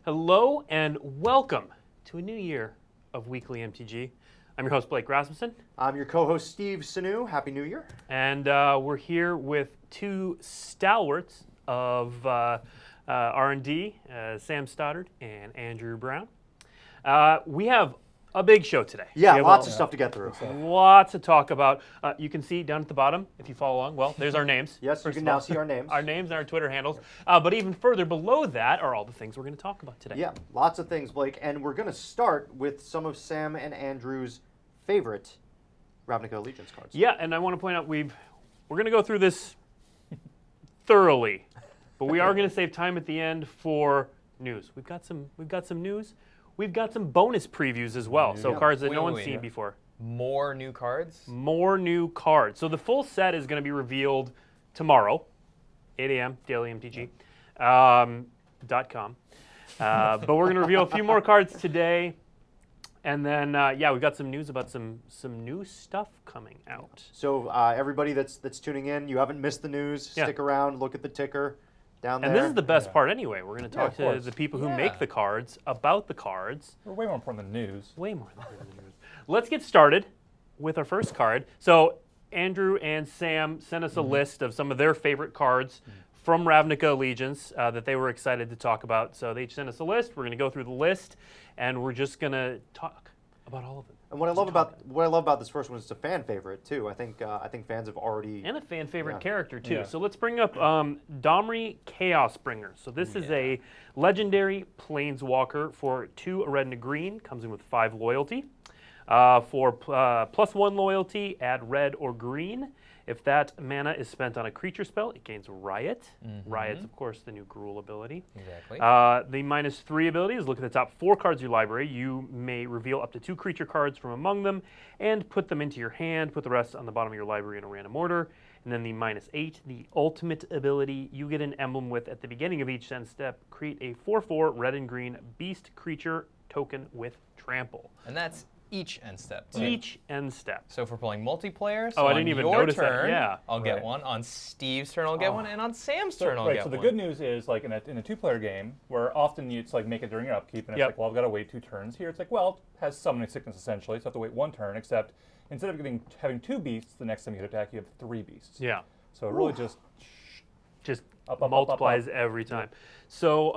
Hello and welcome to a new year of Weekly MTG. I'm your host, Blake Rasmussen. I'm your co-host, Steve Sanu. Happy New Year. And we're here with two stalwarts of R&D, Sam Stoddard and Andrew Brown. We have a big show today. Yeah, lots of stuff to get through. Lots to talk about. You can see down at the bottom, if you follow along, well, there's our names. Yes, you can now see our names. Our names and our Twitter handles. But even further below that are all the things we're going to talk about today. Yeah, lots of things, Blake. And we're going to start with some of Sam and Andrew's favorite Ravnica Allegiance cards. Yeah, and I want to point out we're going to go through this thoroughly, but we are going to save time at the end for news. We've got some news. We've got some bonus previews as well, so cards that no one's seen before. More new cards? More new cards. So the full set is going to be revealed tomorrow, 8 a.m., dailymtg.com. But we're going to reveal a few more cards today. And then, we've got some news about some new stuff coming out. So everybody that's tuning in, you haven't missed the news. Stick around, look at the ticker down there. And this is the best part anyway. We're going to talk to the people who make the cards about the cards. We're way more important than news. Way more important than news. Let's get started with our first card. So Andrew and Sam sent us a list of some of their favorite cards from Ravnica Allegiance that they were excited to talk about. So they sent us a list. We're going to go through the list, and we're just going to talk about all of them. And what I love about this first one is it's a fan favorite too. I think fans have already and a fan favorite character too. So let's bring up Domri Chaosbringer. So this is a legendary planeswalker for 2 red and a green. Comes in with 5 loyalty. For +1 loyalty, add red or green. If that mana is spent on a creature spell, it gains Riot. Riot's, of course, the new Gruul ability. Exactly. The -3 ability is look at the top 4 cards of your library. You may reveal up to 2 creature cards from among them and put them into your hand. Put the rest on the bottom of your library in a random order. And then the -8, the ultimate ability, you get an emblem with at the beginning of each end step. Create a 4/4 red and green beast creature token with trample. And that's each end step, too. Each end step. So if we're playing multiplayer, so I didn't even notice that. Yeah. I'll get one. On Steve's turn, I'll get one. And on Sam's turn, I'll get so one. the good news is, like in a 2-player game, where often it's like make it during your upkeep, and it's like, well, I've got to wait 2 turns. Here it's like, well, it has summoning sickness essentially, so I have to wait 1 turn, except instead of having 2 beasts, the next time you hit attack, you have 3 beasts. Yeah. So it really just multiplies every time. So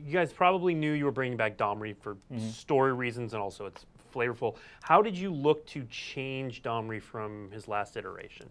you guys probably knew you were bringing back Domri for story reasons, and also it's flavorful. How did you look to change Domri from his last iteration?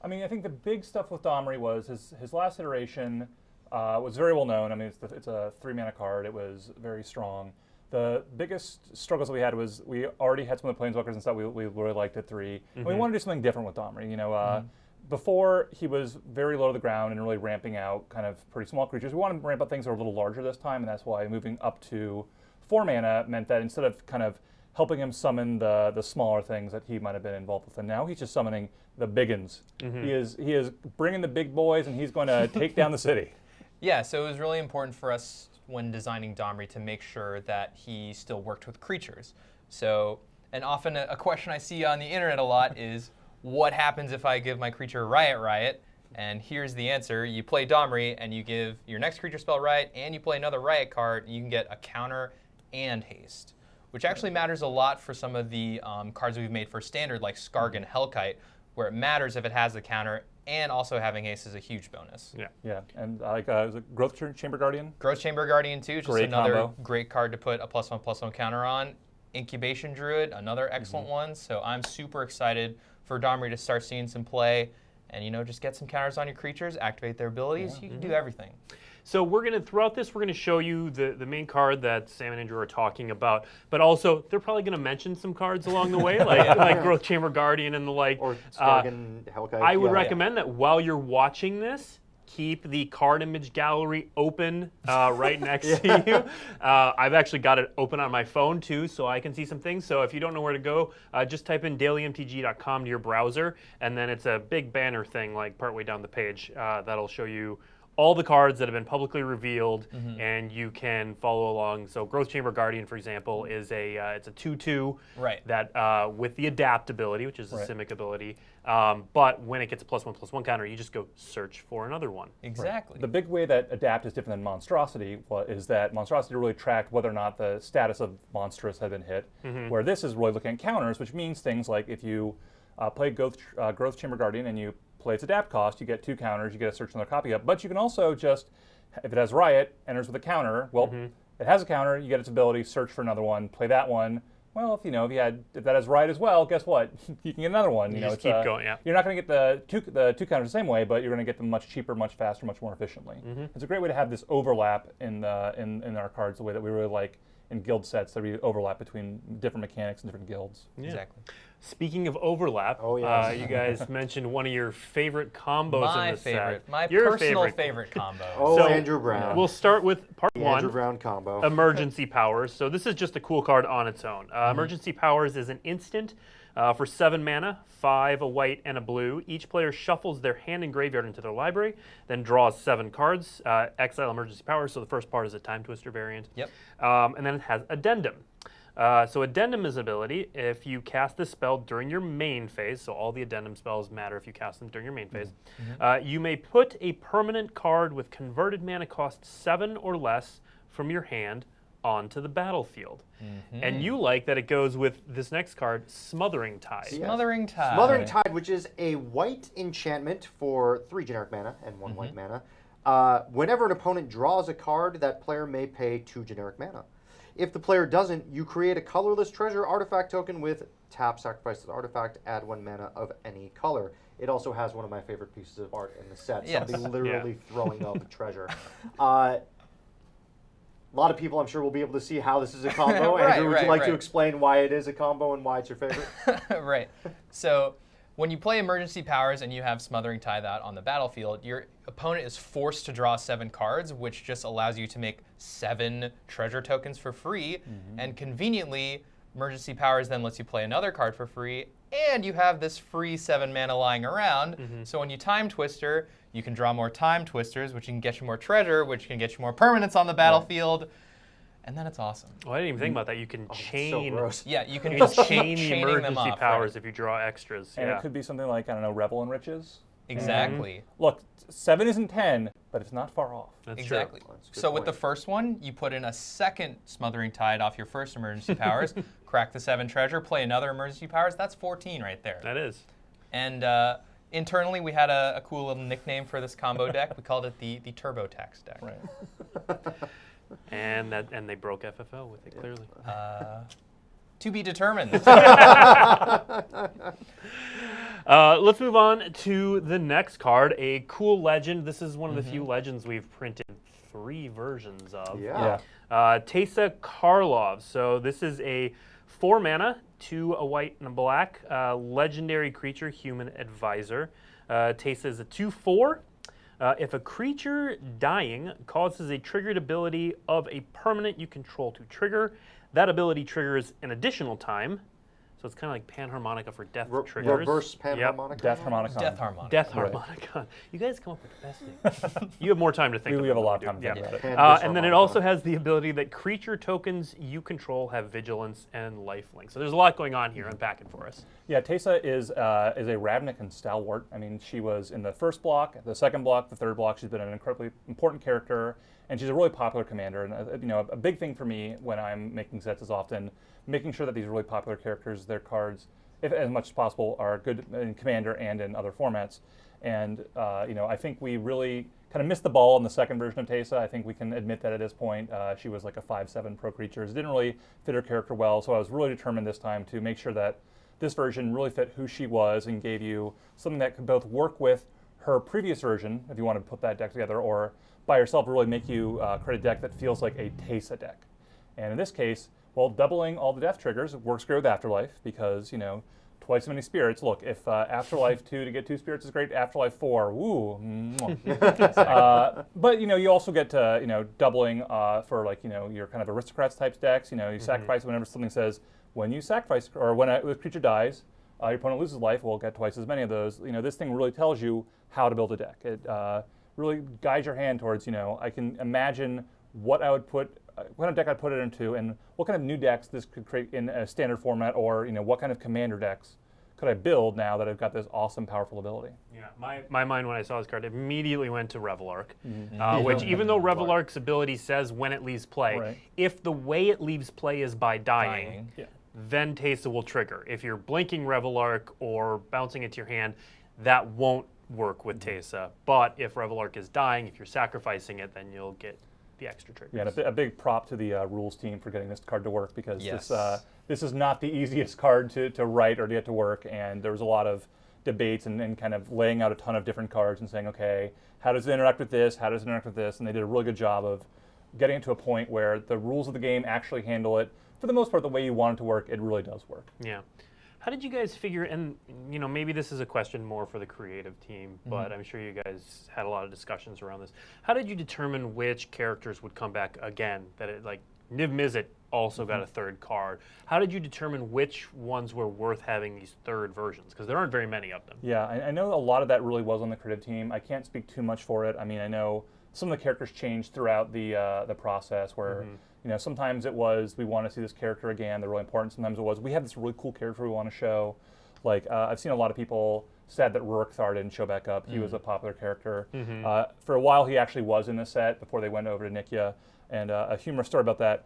I mean, I think the big stuff with Domri was his last iteration was very well known. I mean, it's a 3-mana card. It was very strong. The biggest struggles that we had was we already had some of the Planeswalkers and stuff we really liked at 3. And we wanted to do something different with Domri. You know, before he was very low to the ground and really ramping out kind of pretty small creatures. We wanted to ramp up things that are a little larger this time, and that's why moving up to 4 mana meant that instead of kind of helping him summon the smaller things that he might have been involved with, and now he's just summoning the biggins. He is bringing the big boys, and he's going to take down the city. Yeah, so it was really important for us when designing Domri to make sure that he still worked with creatures. So, and often a question I see on the internet a lot is, what happens if I give my creature Riot? And here's the answer. You play Domri, and you give your next creature spell Riot, and you play another Riot card, and you can get a counter and haste, which actually matters a lot for some of the cards we've made for standard, like Skargan Hellkite, where it matters if it has the counter, and also having haste is a huge bonus. Yeah, and is it Growth Chamber Guardian? Growth Chamber Guardian, too, just Great another combo. great card to put a +1/+1 counter on. Incubation Druid, another excellent one. So I'm super excited for Domri to start seeing some play, and just get some counters on your creatures, activate their abilities. You can do everything. So throughout this, we're gonna show you the main card that Sam and Andrew are talking about, but also they're probably gonna mention some cards along the way, like Growth Chamber Guardian and the like. Or Skargan Hellkite. I would recommend that while you're watching this, keep the card image gallery open right next to you. I've actually got it open on my phone too, so I can see some things. So if you don't know where to go, just type in dailymtg.com to your browser, and then it's a big banner thing like partway down the page that'll show you all the cards that have been publicly revealed, and you can follow along. So Growth Chamber Guardian, for example, is it's a 2/2 that with the adapt ability, which is a Simic ability. But when it gets a +1/+1 counter, you just go search for another one. Exactly. The big way that adapt is different than monstrosity is that monstrosity really tracked whether or not the status of monstrous had been hit, where this is really looking at counters, which means things like if you play Growth Chamber Guardian and you play its adapt cost, you get 2 counters, you get to search another copy up. But you can also just, if it has Riot, enters with a counter, well, it has a counter, you get its ability, search for another one, play that one. Well, if that has Riot as well, guess what? You can get another one. You just keep going, You're not going to get the two counters the same way, but you're going to get them much cheaper, much faster, much more efficiently. It's a great way to have this overlap in our cards, the way that we really like in guild sets, that we overlap between different mechanics and different guilds. Yeah. Exactly. Speaking of overlap, you guys mentioned one of your favorite combos in this set. My Your personal favorite combo. So, Andrew Brown. We'll start with part The 1. Andrew Brown combo. Emergency Powers. So this is just a cool card on its own. Emergency Powers is an instant for 7 mana, 5, a white, and a blue. Each player shuffles their hand and graveyard into their library, then draws 7 cards. Exile Emergency Powers, so the first part is a Time Twister variant. Yep. And then it has Addendum. So Addendum is an ability. If you cast this spell during your main phase, so all the Addendum spells matter if you cast them during your main phase, you may put a permanent card with converted mana cost 7 or less from your hand onto the battlefield. And you like that it goes with this next card, Smothering Tide. Smothering Tide. Smothering Tide, which is a white enchantment for 3 generic mana and 1 white mana. Whenever an opponent draws a card, that player may pay 2 generic mana. If the player doesn't, you create a colorless treasure artifact token with tap, sacrifice the artifact, add 1 mana of any color. It also has one of my favorite pieces of art in the set, somebody literally throwing up a treasure. A lot of people, I'm sure, will be able to see how this is a combo. Andrew, would you like to explain why it is a combo and why it's your favorite? Right. So when you play Emergency Powers and you have Smothering Tide out on the battlefield, your opponent is forced to draw 7 cards, which just allows you to make 7 treasure tokens for free. And conveniently, Emergency Powers then lets you play another card for free, and you have this free 7 mana lying around. So when you Time Twister, you can draw more Time Twisters, which can get you more treasure, which can get you more permanents on the battlefield. And then it's awesome. Oh, I didn't even think about that. You can chain. So gross. Yeah, you can You just can keep chain the chaining them emergency up, powers right? if you draw extras. And it could be something like, I don't know, Revel and Riches. Exactly. Look, 7 isn't 10, but it's not far off. That's Exactly. That's a good So with point. the first one, you put in a second Smothering Tide off your first Emergency Powers, crack the 7 treasure, play another Emergency Powers. That's 14 right there. That is. And internally, we had a cool little nickname for this combo deck. We called it the TurboTax deck. Right. And they broke FFL with it, clearly. To be determined. Let's move on to the next card, a cool legend. This is one of the few legends we've printed 3 versions of. Taissa Karlov. So this is a 4 mana, 2 a white and a black, legendary creature, human advisor. Taissa is a 2/4. If a creature dying causes a triggered ability of a permanent you control to trigger, that ability triggers an additional time. So it's kind of like Panharmonica for death triggers. Reverse Panharmonica? Death Harmonicon. Death Harmonica. Death Harmonica. You guys come up with the best things. You have more time to think We about have a it lot than of we time do. to think Yeah. about it. And then it also has the ability that creature tokens you control have vigilance and lifelink. So there's a lot going on here. Unpack it for us. Yeah, Taissa is a Ravnica stalwart. I mean, she was in the first block, the second block, the third block. She's been an incredibly important character, and she's a really popular commander. And a big thing for me when I'm making sets is often making sure that these really popular characters, their cards, if as much as possible, are good in Commander and in other formats. And I think we really kind of missed the ball in the second version of Taissa. I think we can admit that at this point. She was like a 5/7 pro creature. It didn't really fit her character well, so I was really determined this time to make sure that this version really fit who she was and gave you something that could both work with her previous version, if you want to put that deck together, or by yourself really make you create a deck that feels like a Taissa deck. And in this case, well, doubling all the death triggers works great with Afterlife because, twice as many spirits. Look, if Afterlife 2 to get 2 spirits is great, Afterlife 4, woo. But, you also get to, doubling for, your kind of aristocrats types decks. You sacrifice whenever something says, when you sacrifice, or when a creature dies, your opponent loses life, we'll get twice as many of those. This thing really tells you how to build a deck. It really guides your hand towards, I can imagine what I would put, what kind of deck I'd put it into, and what kind of new decks this could create in a standard format, or what kind of commander decks could I build now that I've got this awesome, powerful ability. Yeah, my mind when I saw this card immediately went to Revelark, which even though Revelark's ability says when it leaves play, if the way it leaves play is by dying. Then Taissa will trigger. If you're blinking Revelark or bouncing it to your hand, that won't work with Taissa. But if Revelark is dying, if you're sacrificing it, then you'll get the extra triggers. Yeah, and a big prop to the rules team for getting this card to work, because this is not the easiest card to write or to get to work, and there was a lot of debates and kind of laying out a ton of different cards and saying, okay, how does it interact with this? How does it interact with this? And they did a really good job of getting it to a point where the rules of the game actually handle it. For the most part, the way you want it to work, it really does work. Yeah. How did you guys figure, and maybe this is a question more for the creative team, but I'm sure you guys had a lot of discussions around this. How did you determine which characters would come back again? That it, like Niv Mizzet also got a third card. How did you determine which ones were worth having these third versions? Because there aren't very many of them. Yeah, I know a lot of that really was on the creative team. I can't speak too much for it. I mean, I know some of the characters changed throughout the process, where sometimes it was, we want to see this character again, they're really important. Sometimes it was, we have this really cool character we want to show. Like, I've seen a lot of people sad that Rurik Thar didn't show back up. He was a popular character. For a while, he actually was in the set before they went over to Nikia. And a humorous story about that,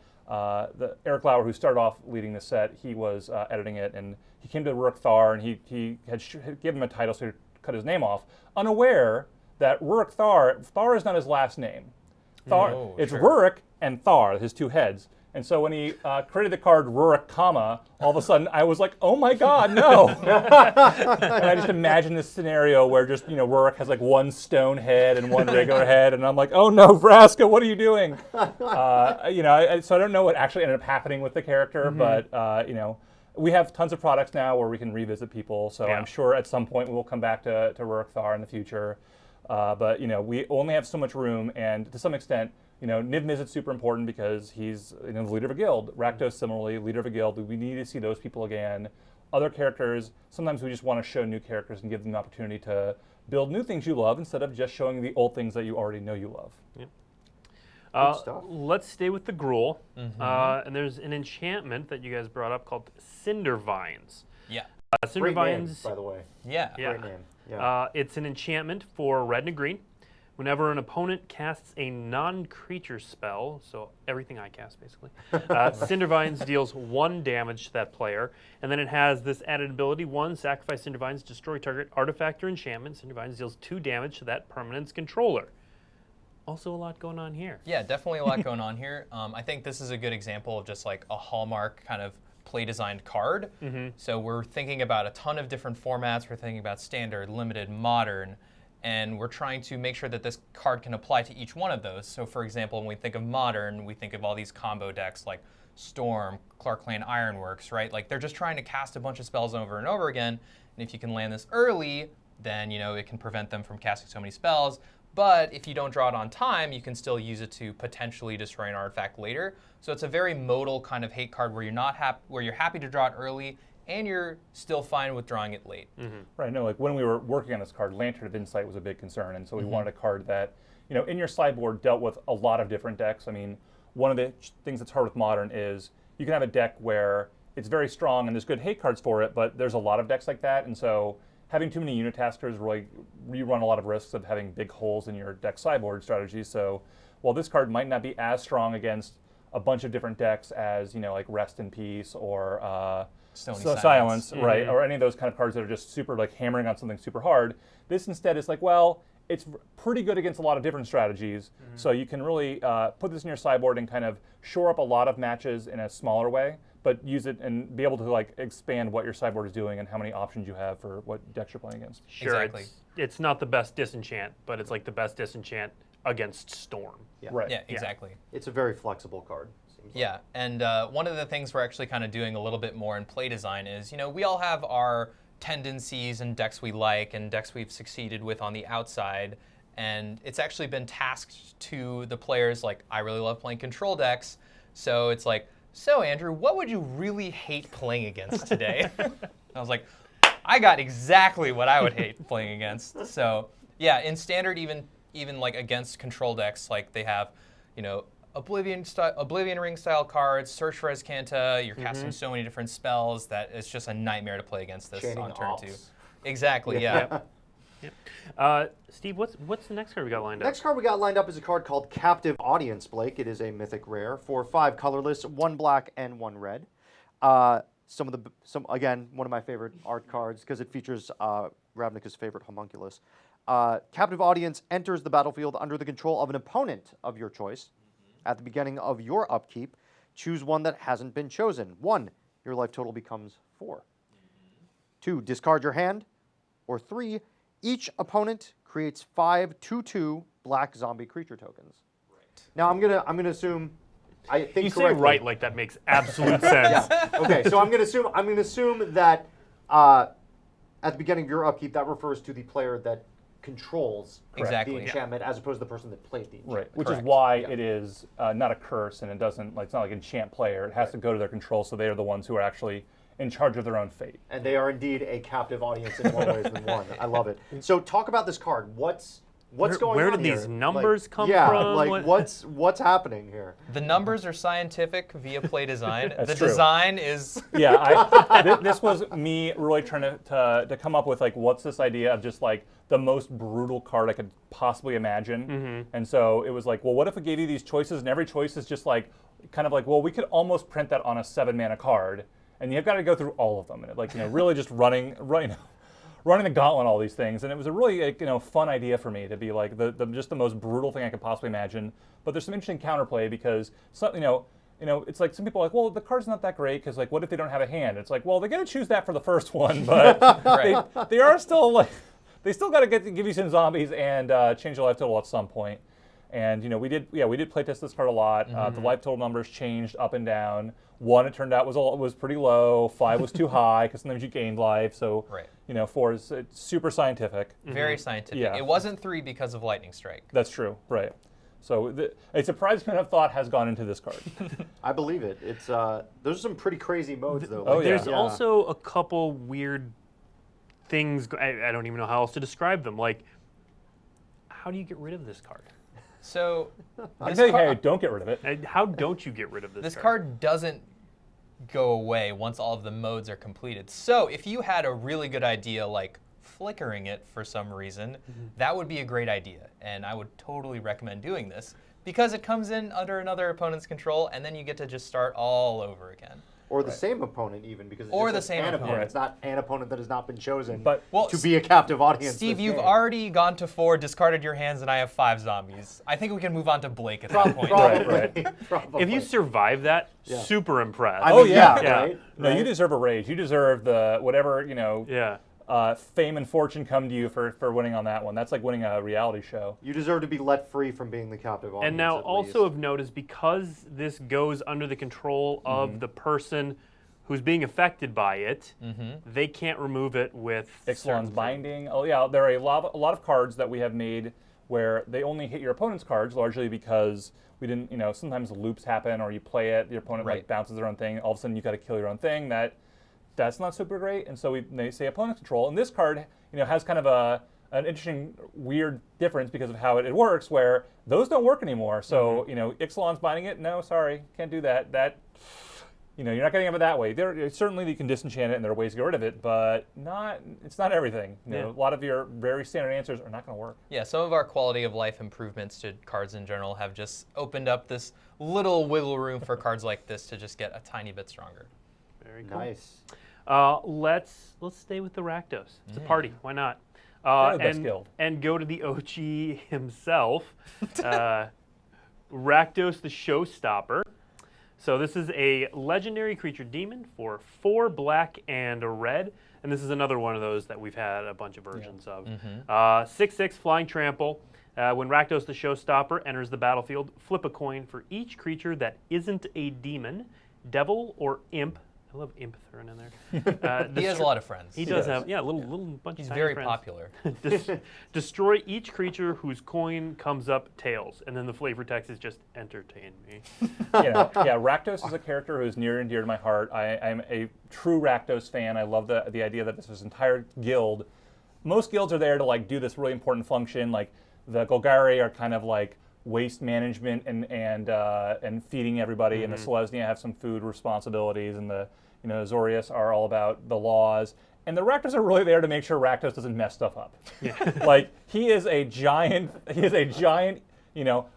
Eric Lauer, who started off leading the set, he was editing it, and he came to Rurik Thar, and he had given him a title, so he cut his name off, unaware that Rurik Thar is not his last name. It's Rurik and Thar, his two heads. And so when he created the card Rurik, all of a sudden I was like, oh my God, no! And I just imagine this scenario where just, Rurik has like one stone head and one regular head, and I'm like, oh no, Vraska, what are you doing? So I don't know what actually ended up happening with the character, but we have tons of products now where we can revisit people, so I'm sure at some point we will come back to Rurik Thar in the future. But we only have so much room, and to some extent, Niv Mizzet's super important because he's the leader of a guild. Rakdos similarly, leader of a guild. We need to see those people again. Other characters, sometimes we just want to show new characters and give them the opportunity to build new things you love instead of just showing the old things that you already know you love. Let's stay with the Gruul. And there's an enchantment that you guys brought up called Cinder Vines. Yeah. Cinder Vines, by the way. Yeah. Great name. Yeah. It's an enchantment for red and a green. Whenever an opponent casts a non-creature spell, so everything I cast basically, Cinder Vines deals 1 damage to that player, and then it has this added ability: 1, sacrifice Cinder Vines, destroy target artifact or enchantment. Cinder Vines deals 2 damage to that permanent's controller. Also a lot going on here. Yeah, definitely a lot going on here. I think this is a good example of just like a hallmark kind of play-designed card. So we're thinking about a ton of different formats. We're thinking about standard, limited, modern, and we're trying to make sure that this card can apply to each one of those. So for example, when we think of modern, we think of all these combo decks like Storm, Clark Lane Ironworks, right? Like they're just trying to cast a bunch of spells over and over again, and if you can land this early, then it can prevent them from casting so many spells. But if you don't draw it on time, you can still use it to potentially destroy an artifact later. So it's a very modal kind of hate card where you're happy to draw it early, and you're still fine with drawing it late. Right. No, like when we were working on this card, Lantern of Insight was a big concern, and so we wanted a card that, in your sideboard dealt with a lot of different decks. I mean, one of the things that's hard with Modern is you can have a deck where it's very strong and there's good hate cards for it, but there's a lot of decks like that, and so having too many unitaskers really, you run a lot of risks of having big holes in your deck sideboard strategy. So while this card might not be as strong against a bunch of different decks as, like Rest in Peace or Silence, right, or any of those kind of cards that are just super like hammering on something super hard, this instead is like, well, it's pretty good against a lot of different strategies. So you can really put this in your sideboard and kind of shore up a lot of matches in a smaller way, but use it and be able to like expand what your sideboard is doing and how many options you have for what decks you're playing against. Sure, exactly. It's not the best disenchant, but it's like the best disenchant against Storm. Yeah. Right. Yeah, exactly. It's a very flexible card. Yeah, and one of the things we're actually kind of doing a little bit more in play design is, we all have our tendencies and decks we like and decks we've succeeded with on the outside, and it's actually been tasked to the players like, I really love playing control decks, so it's like, so Andrew, what would you really hate playing against today? I was like, I got exactly what I would hate playing against. So yeah, in standard even, even like against control decks, like they have, you know, Oblivion Ring style cards, Search for Azcanta. You're casting so many different spells that it's just a nightmare to play against this Chaining on turn ops. 2. Exactly. Yeah. Steve, what's the next card we got lined up? Next card we got lined up is a card called Captive Audience, Blake. It is a mythic rare for 5 colorless, 1 black and 1 red. Again, one of my favorite art cards because it features Ravnica's favorite homunculus. Captive Audience enters the battlefield under the control of an opponent of your choice. At the beginning of your upkeep, choose one that hasn't been chosen. 1, your life total becomes 4. 2, discard your hand. Or 3, each opponent creates 5 2/2 black zombie creature tokens. Right. Now I'm gonna assume. I think You say correctly. right like that makes absolute sense. Okay, so I'm gonna assume that at the beginning of your upkeep, that refers to the player that controls Exactly. the enchantment as opposed to the person that played the enchantment. Right, which Correct. is why it is not a curse, and it doesn't like it's not like enchant player. It has to go to their control, so they are the ones who are actually in charge of their own fate. And they are indeed a captive audience in more ways than one. I love it. So talk about this card. What's going on where did here? these numbers come yeah, from? like what's happening here? The numbers are scientific via play design. That's the true. design is Yeah, this was me really trying to come up with like what's this idea of just like the most brutal card I could possibly imagine. And so it was like, well, what if we gave you these choices and every choice is just like kind of like, well, we could almost print that on a 7-mana card, and you've got to go through all of them, and like really just running the gauntlet on all these things. And it was a really fun idea for me to be like just the most brutal thing I could possibly imagine. But there's some interesting counterplay because it's like some people are like, well, the card's not that great because like what if they don't have a hand? It's like, well, they're gonna choose that for the first one, but right. they are still like they still got to give you some zombies and change your life total at some point. And we did playtest this card a lot. The life total numbers changed up and down. 1, it turned out was pretty low. 5 was too high because sometimes you gained life. So Right. 4 is super scientific. Very scientific. Yeah. It wasn't 3 because of lightning strike. That's true, right? So a surprising amount of thought has gone into this card. I believe it. It's there's some pretty crazy modes though. Oh, yeah. There's also a couple weird things. I don't even know how else to describe them. Like, how do you get rid of this card? So I this tell you, card- hey, don't get rid of it. How don't you get rid of this This card? card doesn't go away once all of the modes are completed. So if you had a really good idea like flickering it for some reason, that would be a great idea. And I would totally recommend doing this because it comes in under another opponent's control and then you get to just start all over again. Or the same opponent even because it's Or just the an same opponent. opponent. It's not an opponent that has not been chosen But to be a captive audience. Steve, this you've game. already gone to 4, discarded your hands, and I have 5 zombies. I think we can move on to Blake at that point. Probably. Probably. If you survive that, Yeah. super impressed. I mean, Oh, yeah. Yeah. Right? No, you deserve a raise. You deserve the whatever Yeah. fame and fortune come to you for winning on that one. That's like winning a reality show. You deserve to be let free from being the captive audience. And now at also least. of note is because this goes under the control of the person who's being affected by it, they can't remove it with Ixalan's certain Binding. Oh yeah, there are a lot of cards that we have made where they only hit your opponent's cards largely because we didn't, sometimes loops happen or you play it, your opponent like Right. bounces their own thing, all of a sudden you got to kill your own thing. That's not super great, and so they say opponent control. And this card, has kind of an interesting, weird difference because of how it works, where those don't work anymore. So Ixalan's Binding it. No, sorry, can't do that. You're not getting it that way. Certainly you can disenchant it, and there are ways to get rid of it, but it's not everything. A lot of your very standard answers are not going to work. Yeah, some of our quality of life improvements to cards in general have just opened up this little wiggle room for cards like this to just get a tiny bit stronger. Very cool. Nice. Let's stay with the Rakdos. It's a party. Why not? They're the best guild. And go to the OG himself, Rakdos the Showstopper. So this is a legendary creature demon for 4 black and a red. And this is another one of those that we've had a bunch of versions of. 6/6 flying trample. When Rakdos the Showstopper enters the battlefield, flip a coin for each creature that isn't a demon, devil, or imp. I love imp thrown in there. He has a lot of friends. He does have, little bunch He's of tiny very friends. popular. Destroy each creature whose coin comes up tails. And then the flavor text is just entertain me. Rakdos is a character who is near and dear to my heart. I'm a true Rakdos fan. I love the idea that this entire guild. Most guilds are there to like do this really important function, like the Golgari are kind of like waste management and feeding everybody, and the Selesnya have some food responsibilities, and the Azorius are all about the laws. And the Rakdos are really there to make sure Rakdos doesn't mess stuff up. Yeah. Like, he is a giant, I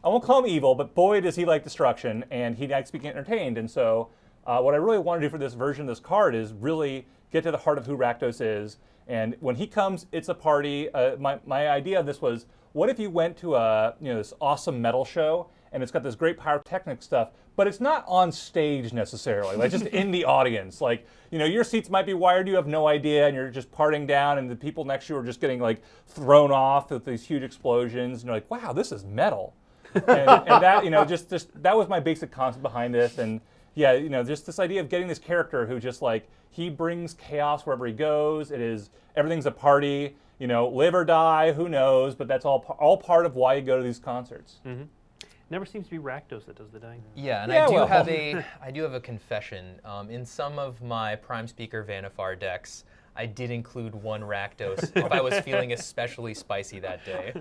won't call him evil, but boy does he like destruction, and he likes being entertained. And so what I really want to do for this version of this card is really get to the heart of who Rakdos is. And when he comes, it's a party. My idea of this was, what if you went to this awesome metal show, and it's got this great pyrotechnic stuff, but it's not on stage necessarily, like just in the audience. Like, your seats might be wired, you have no idea, and you're just partying down, and the people next to you are just getting like thrown off with these huge explosions, and you're like, wow, this is metal. and that, just that was my basic concept behind this. And yeah, just this idea of getting this character who just like, he brings chaos wherever he goes. Everything's a party, live or die, who knows, but that's all part of why you go to these concerts. Mm-hmm. Never seems to be Rakdos that does the dying. Yeah, and I do have a confession. In some of my Prime Speaker Vanifar decks, I did include one Rakdos if I was feeling especially spicy that day.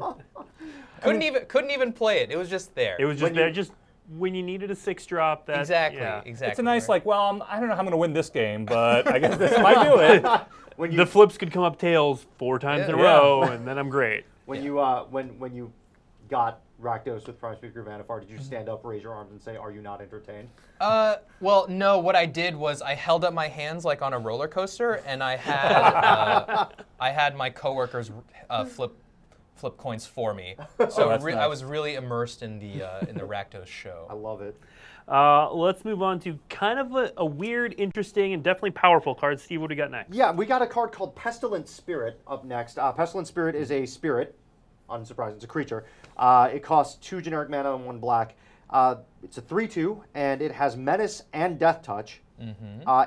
Couldn't even play it. It was just there. It was just there, just when you needed a 6-drop. Exactly. It's a nice I don't know how I'm going to win this game, but I guess this might do it. The flips could come up tails 4 times in a row, and then I'm great. When you got Rakdos with Prime Speaker Vanifar, did you stand up, raise your arms, and say, "Are you not entertained?" Well, no. What I did was I held up my hands like on a roller coaster, and I had my coworkers flip coins for me. So nice. I was really immersed in the Rakdos show. I love it. Let's move on to kind of a weird, interesting, and definitely powerful card. Steve, what do we got next? Yeah, we got a card called Pestilence Spirit up next. Pestilence Spirit is a spirit. Unsurprising, it's a creature. It costs 2 generic mana and 1 black. It's a 3/2, and it has Menace and Death Touch.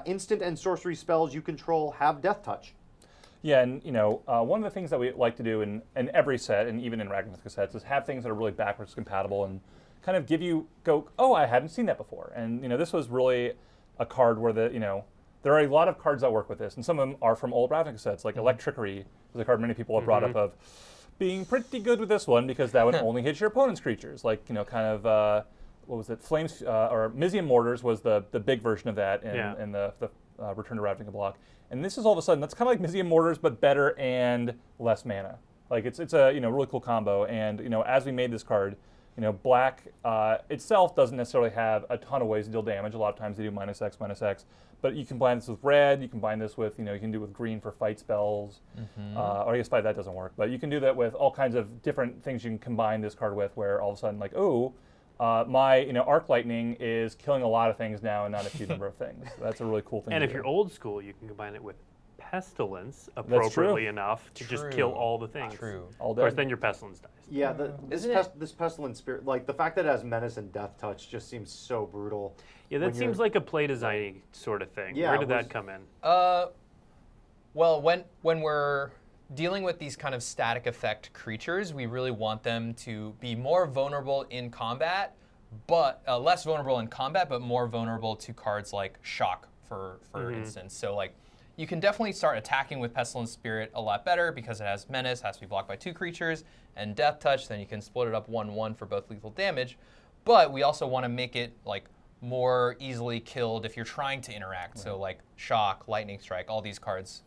Instant and sorcery spells you control have Death Touch. Yeah, and one of the things that we like to do in every set, and even in Ravnica sets, is have things that are really backwards compatible and kind of oh, I hadn't seen that before. And this was really a card where there are a lot of cards that work with this, and some of them are from old Ravnica sets, like Electricity is a card many people have brought up of being pretty good with this one because that would only hit your opponent's creatures. Like, kind of, what was it? Flames, or Mizium Mortars was the big version of that in the Return to Ravnica block. And this is all of a sudden, that's kind of like Mizium Mortars, but better and less mana. Like, it's a really cool combo. And, as we made this card, black itself doesn't necessarily have a ton of ways to deal damage. A lot of times they do -X, but you can combine this with red. You can combine this with, you can do it with green for fight spells. Or I guess fight, that doesn't work. But you can do that with all kinds of different things you can combine this card with, where all of a sudden, like, my Arc Lightning is killing a lot of things now and not a few number of things. That's a really cool thing. And to if do. you're old school, you can combine it with Pestilence appropriately enough to just kill all the things. True. All Of course, then your Pestilence dies. Yeah, this Pestilence Spirit, like the fact that it has Menace and Death Touch just seems so brutal. Yeah, that seems like a play designing sort of thing. Yeah, Where did that come in? Well, when we're dealing with these kind of static effect creatures, we really want them to be more vulnerable in combat, but less vulnerable in combat, but more vulnerable to cards like Shock, for instance. So like, you can definitely start attacking with Pestilence Spirit a lot better because it has Menace, has to be blocked by 2 creatures, and Death Touch. Then you can split it up 1/1 for both lethal damage. But we also want to make it like more easily killed if you're trying to interact. Right. So like Shock, Lightning Strike, all these cards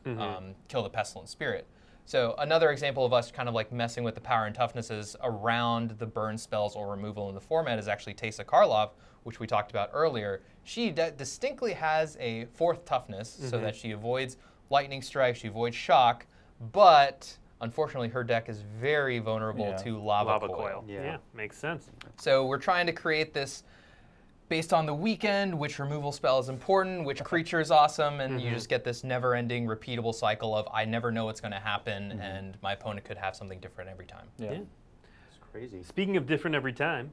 kill the Pestilence Spirit. So another example of us kind of like messing with the power and toughnesses around the burn spells or removal in the format is actually Taissa Karlov, which we talked about earlier. She distinctly has a 4th toughness so that she avoids Lightning Strike, she avoids Shock, but unfortunately her deck is very vulnerable to Lava Coil. Yeah, makes sense. So we're trying to create this based on the weekend, which removal spell is important, which creature is awesome, and you just get this never-ending, repeatable cycle of I never know what's going to happen, and my opponent could have something different every time. Yeah. It's crazy. Speaking of different every time,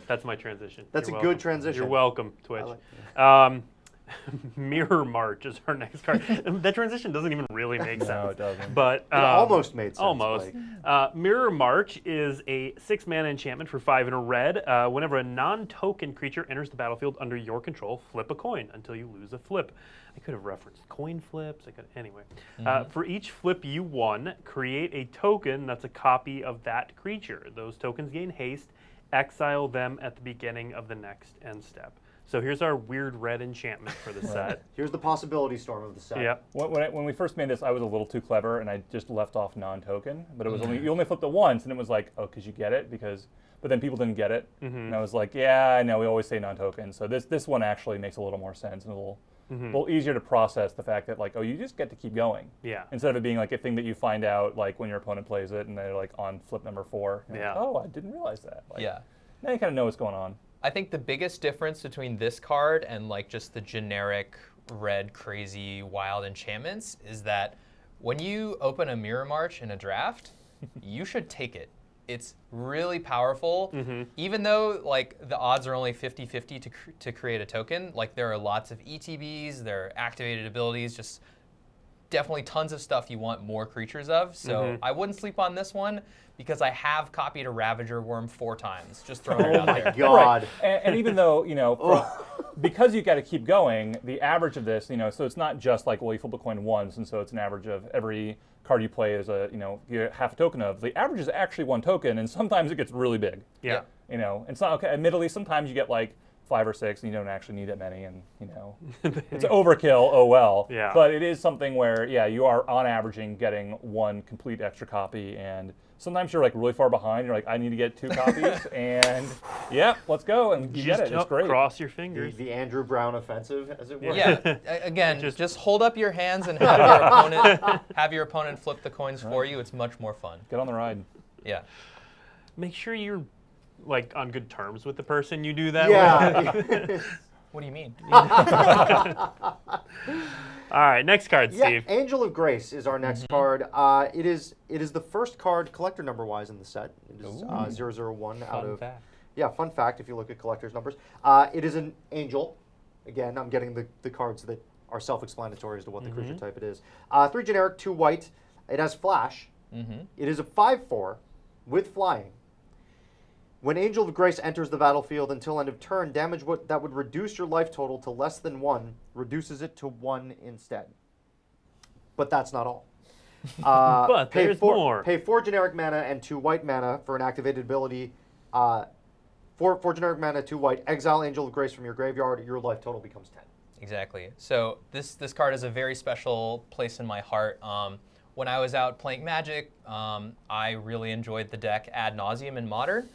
that's my transition. That's You're a welcome. good transition. You're welcome, Twitch. I like Mirror March is our next card. That transition doesn't even really make sense. No, it doesn't. But It almost made sense. almost. Like, Mirror March is a 6-mana enchantment for 5 in a red. Whenever a non-token creature enters the battlefield under your control, flip a coin until you lose a flip. I could have referenced coin flips. Anyway. For each flip you won, create a token that's a copy of that creature. Those tokens gain haste. Exile them at the beginning of the next end step. So here's our weird red enchantment for the set. here's the possibility storm of the set. Yep. When we first made this, I was a little too clever, and I just left off non-token. But it was only you only flipped it once, and it was like, oh, because you get it, but then people didn't get it, and I was like, yeah, I know, we always say non-token. So this one actually makes a little more sense and a little easier to process the fact that like, oh, you just get to keep going. Yeah. Instead of it being like a thing that you find out like when your opponent plays it, and they're like on flip number 4. You're like, oh, I didn't realize that. Like, Yeah. Now you kind of know what's going on. I think the biggest difference between this card and like just the generic red crazy wild enchantments is that when you open a Mirror March in a draft, you should take it. It's really powerful. Even though like the odds are only 50-50 to create a token, like there are lots of ETBs, there are activated abilities, just definitely tons of stuff you want more creatures of. So I wouldn't sleep on this one because I have copied a Ravager Worm 4 times. Just throwing it out there. Oh my God. Right. And even though, because you got to keep going, the average of this, so it's not just like, well, you flip a coin once, and so it's an average of every card you play is you get half a token of. The average is actually 1 token, and sometimes it gets really big. Yeah. It's not okay. Admittedly, sometimes you get like 5 or 6, and you don't actually need that many, and it's overkill. Oh well. Yeah. But it is something where, you are on averaging getting 1 complete extra copy, and sometimes you're like really far behind. You're like, I need to get 2 copies, and let's go, and you get it. It's great. Cross your fingers. The Andrew Brown offensive, as it were. Yeah. Again, just hold up your hands and have your opponent flip the coins for you. It's much more fun. Get on the ride. Yeah. Make sure you're like on good terms with the person you do that with. What do you mean? All right, next card, Steve. Angel of Grace is our next card. It is the first card collector number wise in the set. It is 001 out of. Fact. Yeah, fun fact if you look at collector's numbers. It is an angel. Again, I'm getting the cards that are self-explanatory as to what the creature type it is. 3 generic, 2 white. It has flash. It is a 5/4 with flying. When Angel of Grace enters the battlefield until end of turn, damage that would reduce your life total to less than 1 reduces it to 1 instead. But that's not all. But there's more. Pay 4 generic mana and 2 white mana for an activated ability. 4 generic mana, 2 white. Exile Angel of Grace from your graveyard. Your life total becomes 10. Exactly. So this card has a very special place in my heart. When I was out playing Magic, I really enjoyed the deck ad nauseum in Modern.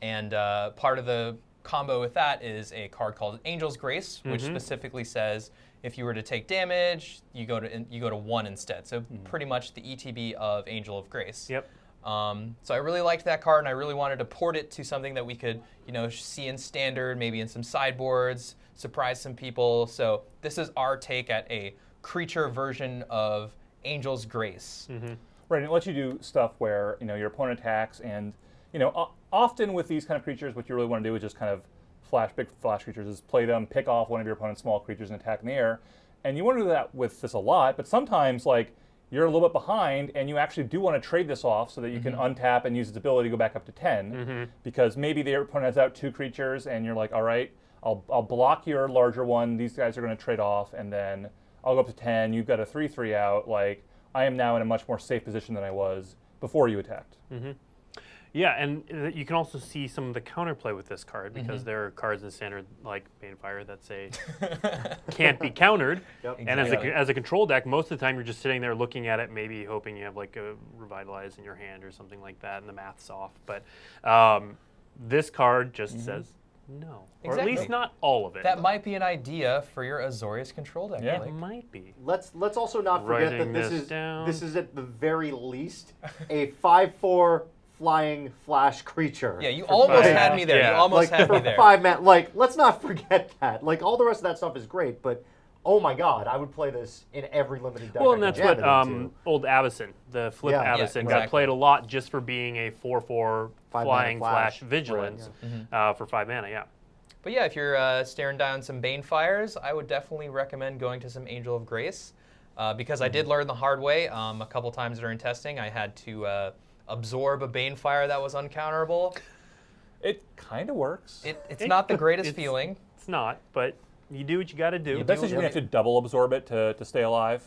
And part of the combo with that is a card called Angel's Grace, which specifically says if you were to take damage, you go to 1 instead. So pretty much the ETB of Angel of Grace. Yep. So I really liked that card, and I really wanted to port it to something that we could, see in Standard, maybe in some sideboards, surprise some people. So this is our take at a creature version of Angel's Grace. Right, and it lets you do stuff where your opponent attacks, and often with these kind of creatures, what you really want to do is just kind of big flash creatures, is play them, pick off one of your opponent's small creatures and attack in the air. And you want to do that with this a lot, but sometimes like you're a little bit behind and you actually do want to trade this off so that you can untap and use its ability to go back up to 10, because maybe the opponent has out 2 creatures and you're like, all right, I'll block your larger one, these guys are going to trade off, and then I'll go up to 10, you've got a 3/3 out, like I am now in a much more safe position than I was before you attacked. Yeah, and you can also see some of the counterplay with this card, because there are cards in Standard like Banefire that say can't be countered. Yep. And as a control deck, most of the time you're just sitting there looking at it, maybe hoping you have like a Revitalize in your hand or something like that, and the math's off. But this card just says no, or at least not all of it. That might be an idea for your Azorius control deck. Yeah. Like. It might be. Let's also not forget Writing that this down. this is at the very least a 5/4 flying flash creature. Yeah, you almost had me there. Yeah. You almost like had for me there. 5 mana. Like, let's not forget that. Like, all the rest of that stuff is great, but oh my god, I would play this in every limited deck. Well, I and could that's jam what it into. old Avacyn, the flip Yeah. Avacyn, Yeah, got exactly. played a lot just for being a 4/4 5 mana flying flash. flash vigilance Right, for 5 mana. Yeah. But yeah, if you're staring down some Banefires, I would definitely recommend going to some Angel of Grace. Because I did learn the hard way a couple times during testing. I had to absorb a Banefire that was uncounterable. It kind of works. It's not the greatest feeling. It's not, but you do what you got to do. The best is you have to double absorb it to stay alive.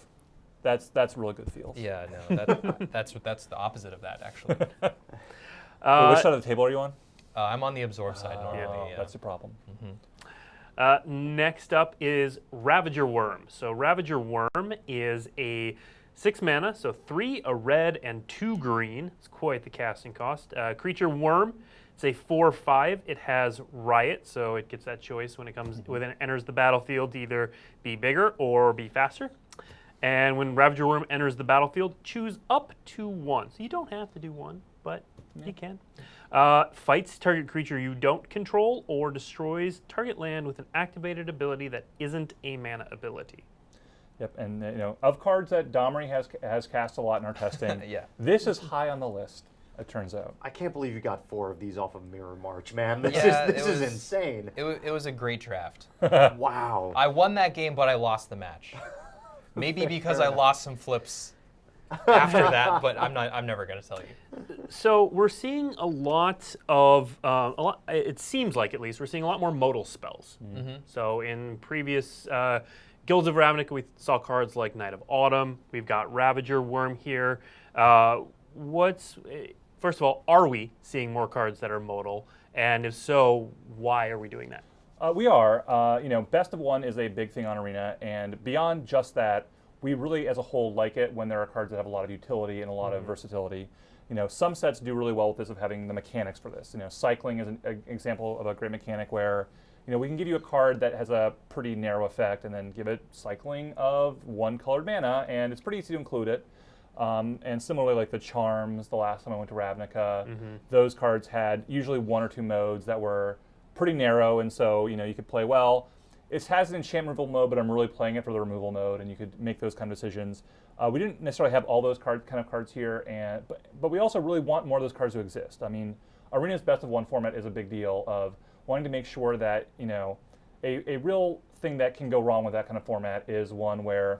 That's a really good feel. Yeah, no, that's the opposite of that, actually. Wait, which side of the table are you on? I'm on the absorb side normally. Yeah. That's the problem. Next up is Ravager Worms. So Ravager Worm is a 6 mana, so 3, a red, and 2 green. It's quite the casting cost. Creature Worm. It's a 4/5. It has Riot, so it gets that choice when it enters the battlefield to either be bigger or be faster. And when Ravager Worm enters the battlefield, choose up to 1. So you don't have to do 1, but you can. Fights target creature you don't control or destroys target land with an activated ability that isn't a mana ability. Yep, and of cards that Domri has cast a lot in our testing, this is high on the list. It turns out. I can't believe you got 4 of these off of Mirror March, man. This is insane. It was a great draft. Wow. I won that game, but I lost the match. Maybe because I lost some flips after that, but I'm never going to tell you. So we're seeing a lot of, it seems like at least, we're seeing a lot more modal spells. So in previous Guilds of Ravnica, we saw cards like Knight of Autumn. We've got Ravager Worm here. First of all, are we seeing more cards that are modal? And if so, why are we doing that? We are. Best of 1 is a big thing on Arena, and beyond just that, we really, as a whole, like it when there are cards that have a lot of utility and a lot of versatility. Some sets do really well with this of having the mechanics for this. Cycling is an example of a great mechanic where, we can give you a card that has a pretty narrow effect and then give it cycling of 1 colored mana, and it's pretty easy to include it. And similarly, like the Charms, the last time I went to Ravnica, those cards had usually 1 or 2 modes that were pretty narrow, and so you could play well. It has an enchantment removal mode, but I'm really playing it for the removal mode, and you could make those kind of decisions. We didn't necessarily have all those kind of cards here, but we also really want more of those cards to exist. I mean, Arena's best of 1 format is a big deal of wanting to make sure that a real thing that can go wrong with that kind of format is one where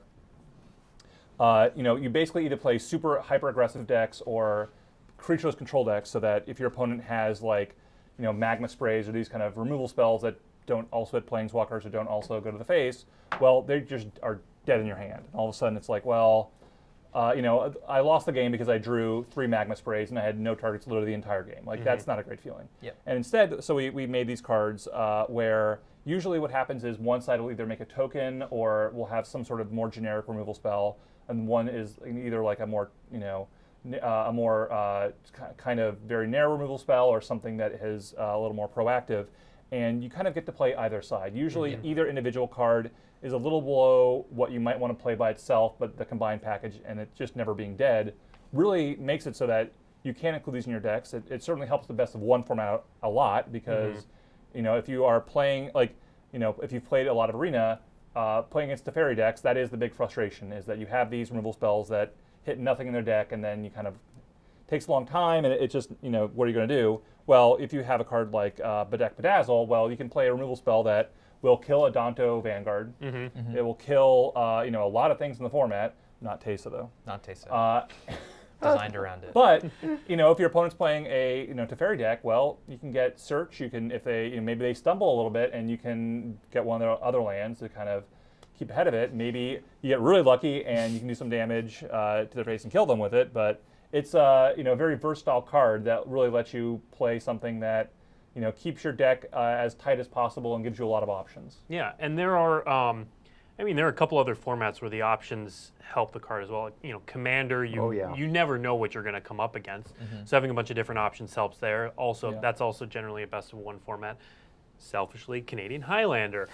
you basically either play super hyper aggressive decks or creatureless control decks, so that if your opponent has magma sprays or these kind of removal spells that don't also hit planeswalkers or don't also go to the face, well, they just are dead in your hand. And all of a sudden it's like, well, I lost the game because I drew 3 magma sprays and I had no targets literally the entire game. That's not a great feeling. Yep. And instead, so we made these cards where usually what happens is one side will either make a token or will have some sort of more generic removal spell, and one is either like a more kind of very narrow removal spell or something that is a little more proactive, and you kind of get to play either side. Usually either individual card is a little below what you might want to play by itself, but the combined package and it just never being dead really makes it so that you can include these in your decks. It certainly helps the best of 1 format a lot because if you are playing if you've played a lot of Arena, playing against the fairy decks, that is the big frustration, is that you have these removal spells that hit nothing in their deck, and then you kind of takes a long time, and it just what are you going to do? Well, if you have a card like Bedeck Bedazzle, well, you can play a removal spell that will kill a Danto Vanguard. It will kill a lot of things in the format. Not Taissa though. Not Taissa. Designed around it. But if your opponent's playing a Teferi deck, well, you can get Search. You can, if they maybe they stumble a little bit, and you can get one of their other lands to kind of keep ahead of it. Maybe you get really lucky and you can do some damage to their face and kill them with it. But it's a very versatile card that really lets you play something that keeps your deck as tight as possible and gives you a lot of options. Yeah, and there are. There are a couple other formats where the options help the card as well. Commander, you never know what you're going to come up against. So having a bunch of different options helps there. Also, that's also generally a best of 1 format. Selfishly, Canadian Highlander.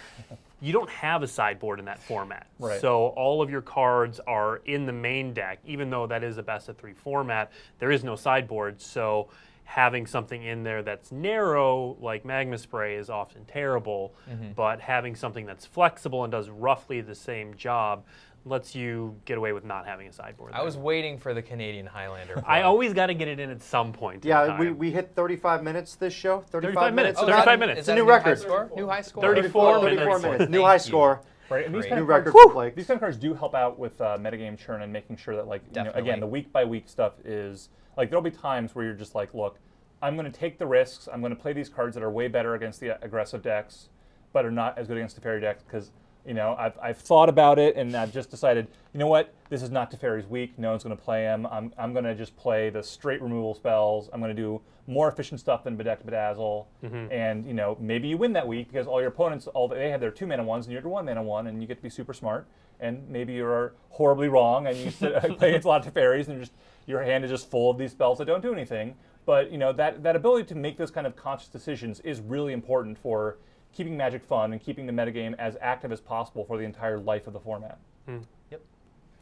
You don't have a sideboard in that format. Right. So all of your cards are in the main deck. Even though that is a best of 3 format, there is no sideboard. So having something in there that's narrow, like Magma Spray, is often terrible, but having something that's flexible and does roughly the same job, lets you get away with not having a sideboard. I was waiting for the Canadian Highlander. I always got to get it in at some point. Yeah, we hit 35 minutes this show. 35 minutes. Oh, 35 minutes. Is It's a that new record. New high score? 34 34 minutes. minutes. New Thank high you. score. Right, and these kind New of record cards, for Blake. these kind of cards do help out with metagame churn and making sure that, like, you know, Definitely. again, the week by week stuff is like there'll be times where you're just like, look, I'm going to take the risks. I'm going to play these cards that are way better against the aggressive decks, but are not as good against Teferi decks because, you know, I've thought about it and I've just decided, you know what, this is not Teferi's week. No one's going to play him. I'm going to just play the straight removal spells. I'm going to do more efficient stuff than Bedeck Bedazzle. And, you know, maybe you win that week because all your opponents, they have their 2-mana ones and you're 1-mana one, and you get to be super smart. And maybe you're horribly wrong and you play against a lot of Teferis and your hand is just full of these spells that don't do anything. But, you know, that ability to make those kind of conscious decisions is really important for keeping Magic fun and keeping the metagame as active as possible for the entire life of the format. Yep.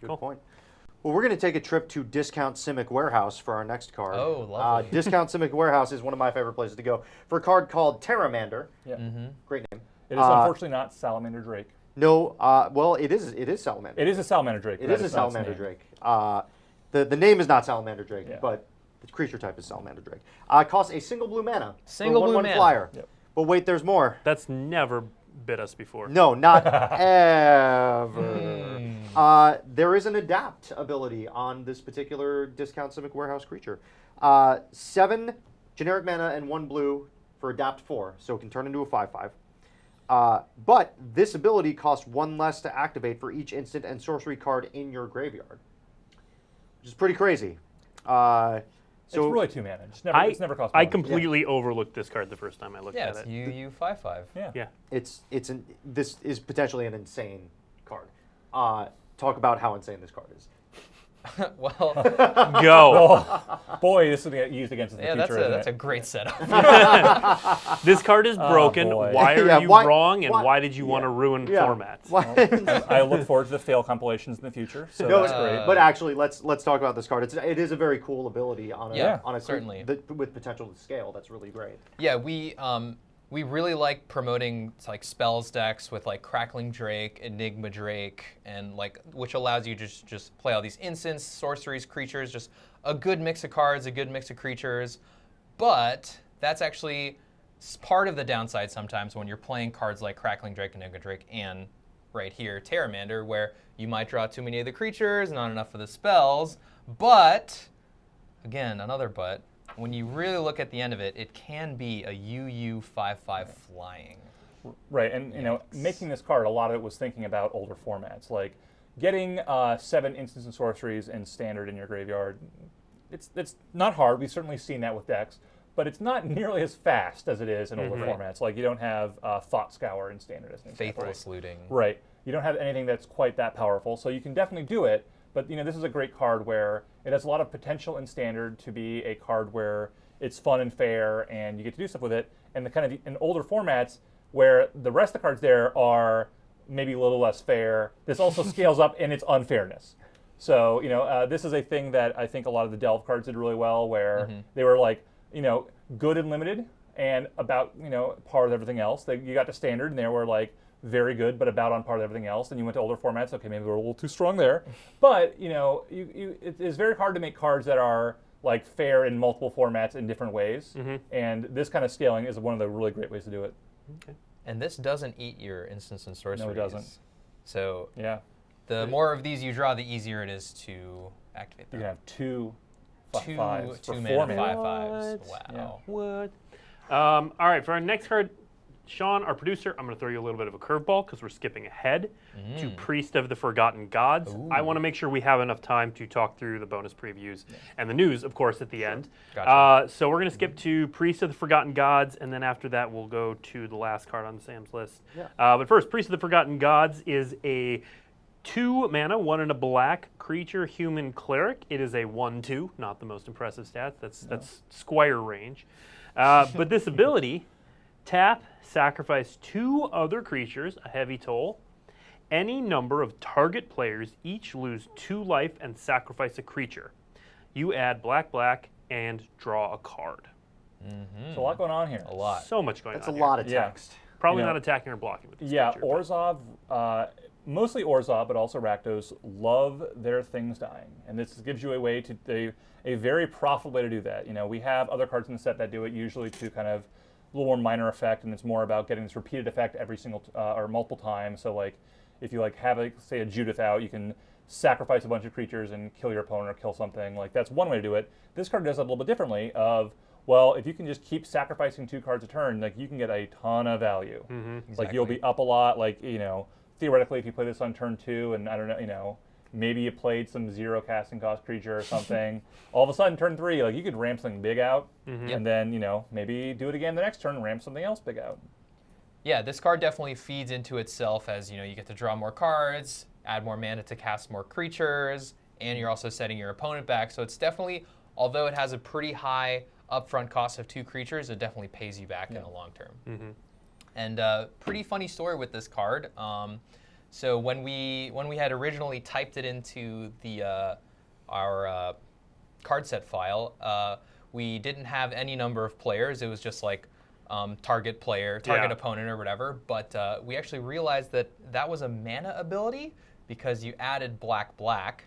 Good point. Well, we're going to take a trip to Discount Simic Warehouse for our next card. Oh, lovely. Discount Simic Warehouse is one of my favorite places to go for a card called Terramander. Yeah. Great name. It is unfortunately not Salamander Drake. No, well, it is Salamander. It is a Salamander Drake. It but is that a is not its Salamander name. Drake. The name is not Salamander Drake, Yeah. but the creature type is Salamander Drake. Costs a single blue mana. Single for blue 1/1 mana. flyer. Yep. But wait, there's more. That's never bit us before. No, not ever. There is an adapt ability on this particular Discount Simic Warehouse creature. 7 generic mana and 1 blue for adapt 4, so it can turn into a 5/5. But this ability costs 1 less to activate for each instant and sorcery card in your graveyard, which is pretty crazy. It's really 2 mana. It's never cost I more. completely overlooked this card the first time I looked Yeah, at it's it. UU 5/5. Yeah. This is potentially an insane card. Talk about how insane this card is. Well, Go. Boy, this will get used against us in yeah, the future. that's a isn't great setup. This card is broken. boy. Why are Yeah, you why- why, and why- why did you want to ruin formats? it? I look forward to the fail compilations in the future. So No, that's great. but actually, let's talk about this card. It is a very cool ability on a Yeah, on a certainly. with potential to scale. That's really great. Yeah, we really like promoting like spells decks with like Crackling Drake, Enigma Drake, and like which allows you to just play all these instants, sorceries, creatures, just a good mix of cards, a good mix of creatures. But that's actually part of the downside sometimes when you're playing cards like Crackling Drake, Enigma Drake, and right here Terramander, where you might draw too many of the creatures, not enough of the spells. But again, another but. When you really look at the end of it, it can be a UU 5/5 flying. Right, and you know, making this card, a lot of it was thinking about older formats, like getting 7 instants and sorceries in standard in your graveyard. It's not hard. We've certainly seen that with decks, but it's not nearly as fast as it is in older formats. Like you don't have Thought Scour in standard as an example. Faithless Looting. Right. You don't have anything that's quite that powerful, so you can definitely do it. But you know, this is a great card where it has a lot of potential in standard to be a card where it's fun and fair, and you get to do stuff with it. And the kind of in older formats where the rest of the cards there are maybe a little less fair, this also scales up in its unfairness. So you know, this is a thing that I think a lot of the Delve cards did really well, where they were like, you know, good and limited, and about, you know, par with everything else. You got to standard, and they were like very good, but about on par with everything else. And you went to older formats. Okay, maybe we're a little too strong there. But you know, it is very hard to make cards that are like fair in multiple formats in different ways. And this kind of scaling is one of the really great ways to do it. Okay. And this doesn't eat your instants and sorceries. No, it doesn't. So Yeah. the more of these you draw, the easier it is to activate You them. can have 2 Two 5/5s for 4 mana mana. 5/5s. What? Wow. What? All right, for our next card, Sean, our producer, I'm going to throw you a little bit of a curveball because we're skipping ahead to Priest of the Forgotten Gods. I want to make sure we have enough time to talk through the bonus previews and the news, of course, at the end. Gotcha. So we're going to skip to Priest of the Forgotten Gods, and then after that, we'll go to the last card on Sam's list. Yeah. But first, Priest of the Forgotten Gods is a 2 mana, 1 and a black creature, human cleric. It is a 1/2, not the most impressive stats. That's Squire range. But this ability, tap, sacrifice 2 other creatures, a heavy toll. Any number of target players each lose 2 life and sacrifice a creature. You add black, and draw a card. There's a lot going on here. A lot. So much going That's on a here. lot of Yeah. text. Probably You know, not attacking or blocking with this Yeah, creature, but- Orzhov mostly Orzhov, but also Rakdos, love their things dying. And this gives you a way to, a very profitable way to do that. You know, we have other cards in the set that do it usually to kind of a little more minor effect, and it's more about getting this repeated effect every single, or multiple times. So like, if you like have, say, a Judith out, you can sacrifice a bunch of creatures and kill your opponent or kill something. Like, that's one way to do it. This card does it a little bit differently of, well, if you can just keep sacrificing 2 cards a turn, like, you can get a ton of value. Exactly. Like, you'll be up a lot. Like, you know, theoretically, if you play this on turn 2, and I don't know, you know, maybe you played some 0 casting cost creature or something, all of a sudden, turn 3, like, you could ramp something big out, and then, you know, maybe do it again the next turn and ramp something else big out. Yeah, this card definitely feeds into itself as, you know, you get to draw more cards, add more mana to cast more creatures, and you're also setting your opponent back. So it's definitely, although it has a pretty high upfront cost of 2 creatures, it definitely pays you back in the long term. And pretty funny story with this card. So when we had originally typed it into the our card set file, we didn't have any number of players. It was just like target player, target opponent, or whatever. But we actually realized that that was a mana ability because you added black,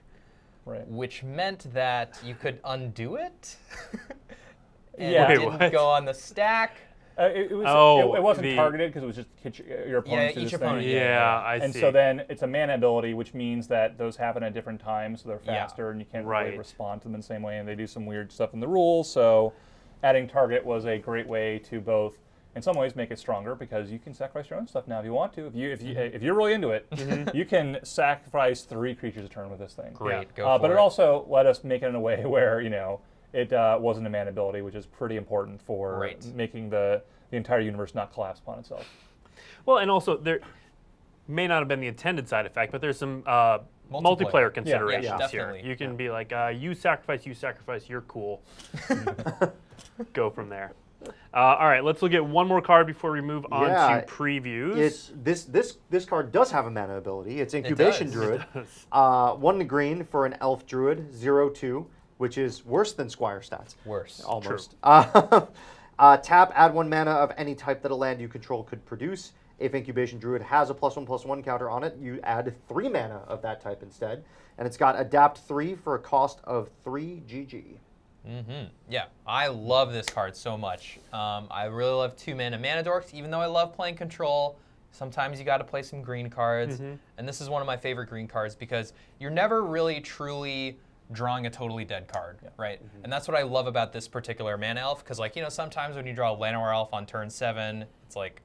which meant that you could undo it. And it didn't go on the stack. It wasn't targeted because it was just your opponent. Each opponent. I see. And so then it's a mana ability, which means that those happen at different times, so they're faster, and you can't really respond to them in the same way, and they do some weird stuff in the rules. So adding target was a great way to both, in some ways, make it stronger because you can sacrifice your own stuff now if you want to. If you're really into it, you can sacrifice 3 creatures a turn with this thing. Great, go for it. But it also let us make it in a way where, you know, it wasn't a mana ability, which is pretty important for making the entire universe not collapse upon itself. Well, and also there may not have been the intended side effect, but there's some multiplayer considerations here. You can be like, you sacrifice, you're cool. Go from there. All right, let's look at one more card before we move on to previews. This card does have a mana ability. It's Incubation Druid. 1 green for an Elf Druid, 0/2. Which is worse than Squire stats. Worse. Almost. Tap, add 1 mana of any type that a land you control could produce. If Incubation Druid has a +1/+1 counter on it, you add 3 mana of that type instead. And it's got Adapt 3 for a cost of 3 GG. Yeah, I love this card so much. I really love 2 mana dorks, even though I love playing control. Sometimes you got to play some green cards. And this is one of my favorite green cards because you're never really truly drawing a totally dead card, right? And that's what I love about this particular mana elf, because, like, you know, sometimes when you draw a Llanowar elf on turn 7, it's like,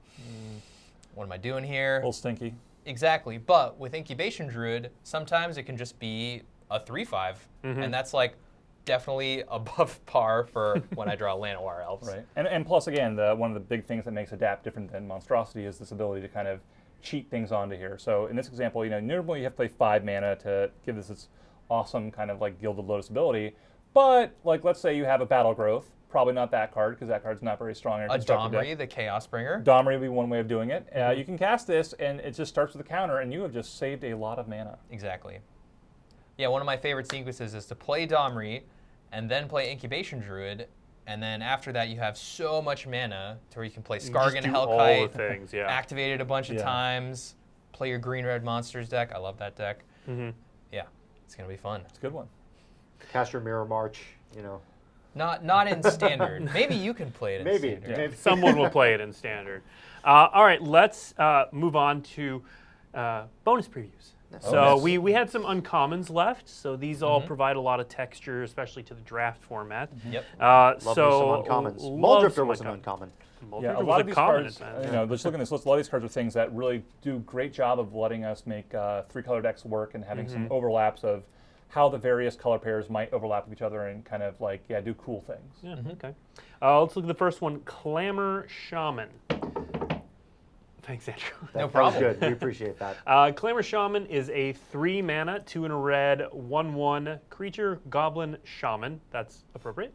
what am I doing here? A little stinky. Exactly, but with Incubation Druid, sometimes it can just be a 3/5, and that's like definitely above par for when I draw Llanowar elves. Right, and plus, again, one of the big things that makes Adapt different than Monstrosity is this ability to kind of cheat things onto here. So in this example, you know, normally you have to play 5 mana to give this its awesome kind of like Gilded Lotus ability, but like let's say you have a Battle Growth, probably not that card because that card's not very strong. A Domri, the Chaos Bringer. Domri would be one way of doing it. You can cast this and it just starts with a counter and you have just saved a lot of mana. Exactly. Yeah, one of my favorite sequences is to play Domri and then play Incubation Druid, and then after that you have so much mana to where you can play Skargan Hellkite, activate it a bunch of times, play your green-red monsters deck. I love that deck. Yeah. It's going to be fun. It's a good one. Cast your Mirror March, you know. Not in Standard. Maybe you can play it in Standard. Maybe someone will play it in Standard. All right, let's move on to bonus previews. So we had some uncommons left, so these all provide a lot of texture, especially to the draft format. Love some uncommons. Muldrifter was an uncommon. Yeah, a lot of these cards, you know, just looking at this list, a lot of these cards are things that really do a great job of letting us make 3-color decks work and having some overlaps of how the various color pairs might overlap with each other and kind of like, do cool things. Yeah, okay. Let's look at the first one, Clamor Shaman. Thanks, Andrew. No problem. That was good. We appreciate that. Clamor Shaman is a 3 mana, 2 and a red, 1/1 creature, Goblin Shaman. That's appropriate.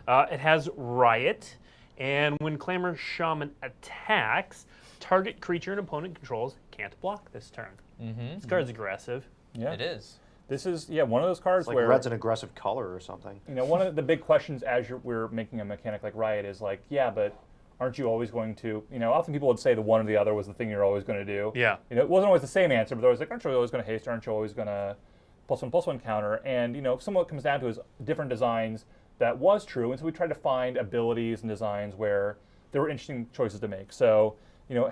It has Riot. And when Clamor Shaman attacks, target creature an opponent controls can't block this turn. This card's aggressive. Yeah, it is. This is one of those cards it's like where red's an aggressive color or something. You know, one of the big questions as we're making a mechanic like Riot is like, but aren't you always going to, often people would say the one or the other was the thing you're always going to do. Yeah. It wasn't always the same answer, but they're always like, aren't you always going to haste? Aren't you always going to +1/+1 counter? And, some of what comes down to is different designs that was true. And so we tried to find abilities and designs where there were interesting choices to make. So,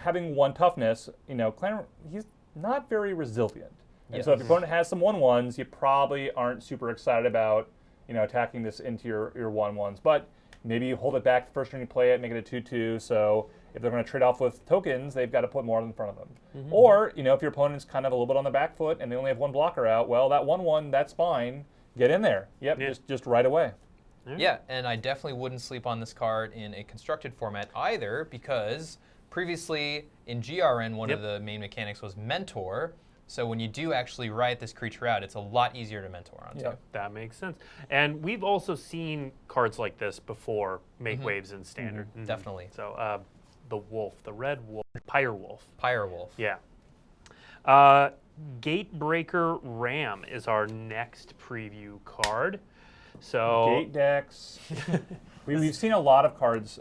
having 1 toughness, Clamor, he's not very resilient. And so if your opponent has some 1/1s, you probably aren't super excited about, attacking this into your 1/1s. But maybe you hold it back the first turn you play it, make it a 2/2. So if they're going to trade off with tokens, they've got to put more in front of them. Or, if your opponent's kind of a little bit on the back foot and they only have 1 blocker out, well, that 1/1, that's fine. Get in there. Yep, just right away. Yeah, and I definitely wouldn't sleep on this card in a constructed format either, because previously in GRN, one of the main mechanics was Mentor. So when you do actually write this creature out, it's a lot easier to mentor onto. Yep, that makes sense. And we've also seen cards like this before make waves in Standard. Definitely. So the wolf, the red wolf, Pyre Wolf. Pyre Wolf. Yeah. Gatebreaker Ram is our next preview card. So Gate decks. We've seen a lot of cards,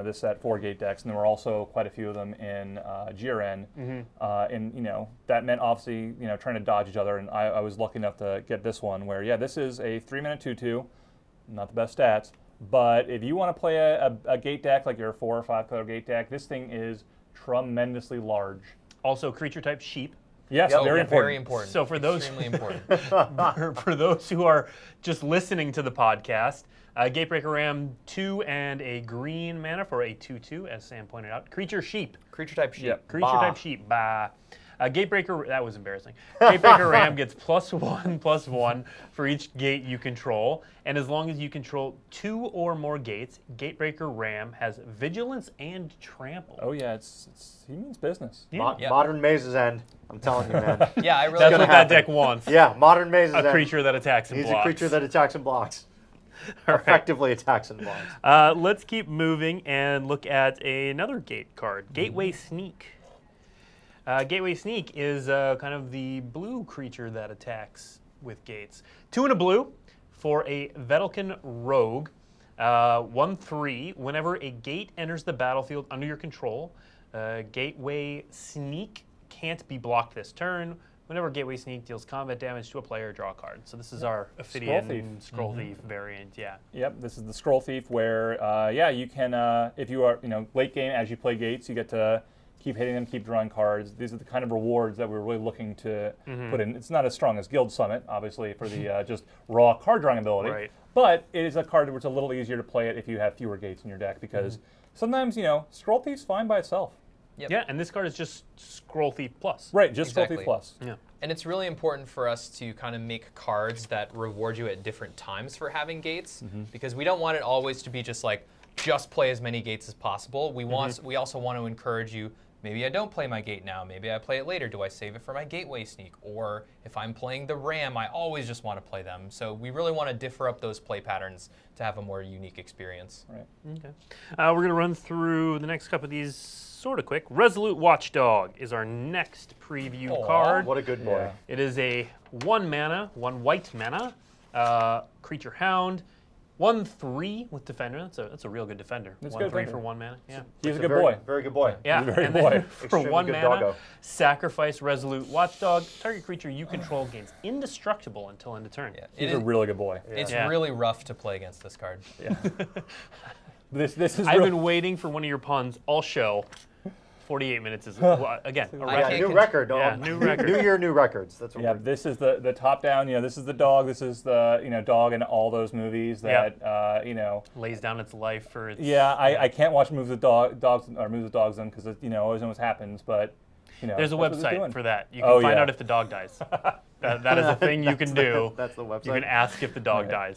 this set for gate decks, and there were also quite a few of them in GRN. And that meant obviously trying to dodge each other. And I was lucky enough to get this one where this is a 3-mana 2/2, not the best stats, but if you want to play a gate deck like your 4 or 5 color gate deck, this thing is tremendously large. also creature type sheep. Yes, very important. Very important. So for those extremely important. for those who are just listening to the podcast, Gatebreaker Ram 2 and a green mana for a 2/2, as Sam pointed out. Creature sheep. Creature type sheep. Yep. Creature type sheep. Bah. Gatebreaker, that was embarrassing. Gatebreaker Ram gets +1/+1 for each gate you control, and as long as you control 2 or more gates, Gatebreaker Ram has vigilance and trample. Oh yeah, he means business. Yeah. Modern Maze's End. I'm telling you, man. Yeah, I really That's gonna what that happen. deck wants. Yeah, Modern Maze's End. A creature that attacks and He's blocks. a creature that attacks and blocks. All right. Effectively attacks and blocks. Let's keep moving and look at another gate card, Gateway Sneak. Gateway Sneak is kind of the blue creature that attacks with gates. 2 and a blue for a Vedalken Rogue. 1/3. Whenever a gate enters the battlefield under your control, Gateway Sneak can't be blocked this turn. Whenever Gateway Sneak deals combat damage to a player, draw a card. So this is our Ophidian Scroll Thief variant, yeah. Yep, this is the Scroll Thief where, you can, if you are, late game as you play gates, you get to keep hitting them, keep drawing cards. These are the kind of rewards that we're really looking to put in. It's not as strong as Guild Summit, obviously, for the just raw card drawing ability. Right. But it is a card where it's a little easier to play it if you have fewer gates in your deck because sometimes, Scroll Thief's fine by itself. Yep. Yeah, and this card is just Scroll Thief Plus. Right, just Exactly. Scroll Thief Plus. Yeah. And it's really important for us to kind of make cards that reward you at different times for having gates, because we don't want it always to be just like, just play as many gates as possible. We also want to encourage you, maybe I don't play my gate now, maybe I play it later. Do I save it for my Gateway Sneak? Or if I'm playing the Ram, I always just want to play them. So we really want to differ up those play patterns to have a more unique experience. Right. Okay. We're going to run through the next couple of these sort of quick. Resolute Watchdog is our next preview card. What a good boy. Yeah. It is a 1 mana, 1 white mana, creature hound, 1/3 with defender. That's a real good defender. That's 1/3 good defender. for 1 mana. Yeah. He's a It's good very, boy. Very good boy. Yeah. He's a very and boy. then for Extremely 1 good mana, doggo. sacrifice Resolute Watchdog. Target creature you control gains indestructible until end of turn. Yeah. He's a really good boy. It's Yeah. really rough to play against this card. Yeah. This is I've real- been waiting for one of your puns all show. 48 minutes is, again, a I record. can't New record. Yeah, new record. New year, new records. That's what Yeah, we're this is the top down. This is the dog. This is the dog in all those movies that Lays down its life for its... Yeah, I can't watch movies with dogs or movies with dogs in because always know what happens. But There's a that's what it's doing. website for that. You can find yeah. out if the dog dies. that is a thing you can do. That's the website. You can ask if the dog Right.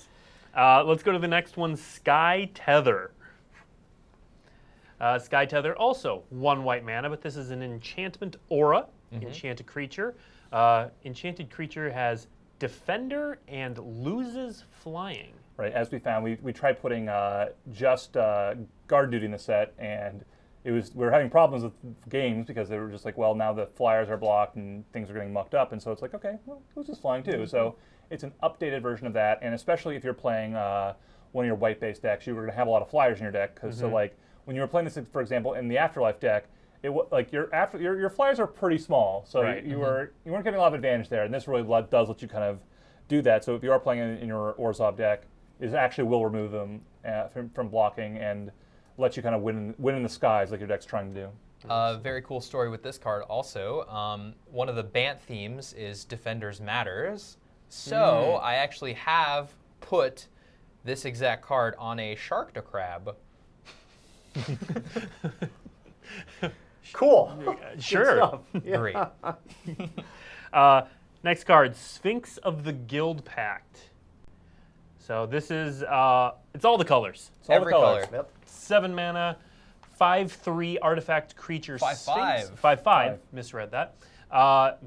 dies. Let's go to the next one, Sky Tether. Sky Tether, also 1 white mana, but this is an enchantment aura, enchanted creature. Enchanted creature has defender and loses flying. Right, as we found, we tried putting just guard duty in the set, and we were having problems with games because they were just like, well, now the flyers are blocked and things are getting mucked up, and so it's like, okay, well, who's just flying too? So it's an updated version of that, and especially if you're playing one of your white-based decks, you're going to have a lot of flyers in your deck, because so like when you were playing this, for example, in the Afterlife deck, like your flyers are pretty small, so Right. you weren't getting a lot of advantage there, and this really does let you kind of do that. So if you are playing in your Orzhov deck, it actually will remove them from blocking and let you kind of win in the skies like your deck's trying to do. Very cool story with this card also. One of the Bant themes is Defenders Matters. So I actually have put this exact card on a Sharkta Crab. Cool. Sure. Stuff. Yeah. Great. Next card, Sphinx of the Guild Pact. So this is, it's all the colors. It's all Every the colors. color. Yep. 7 mana, 5/3 artifact creature 5/5. Sphinx. 5/5. Five. Misread that.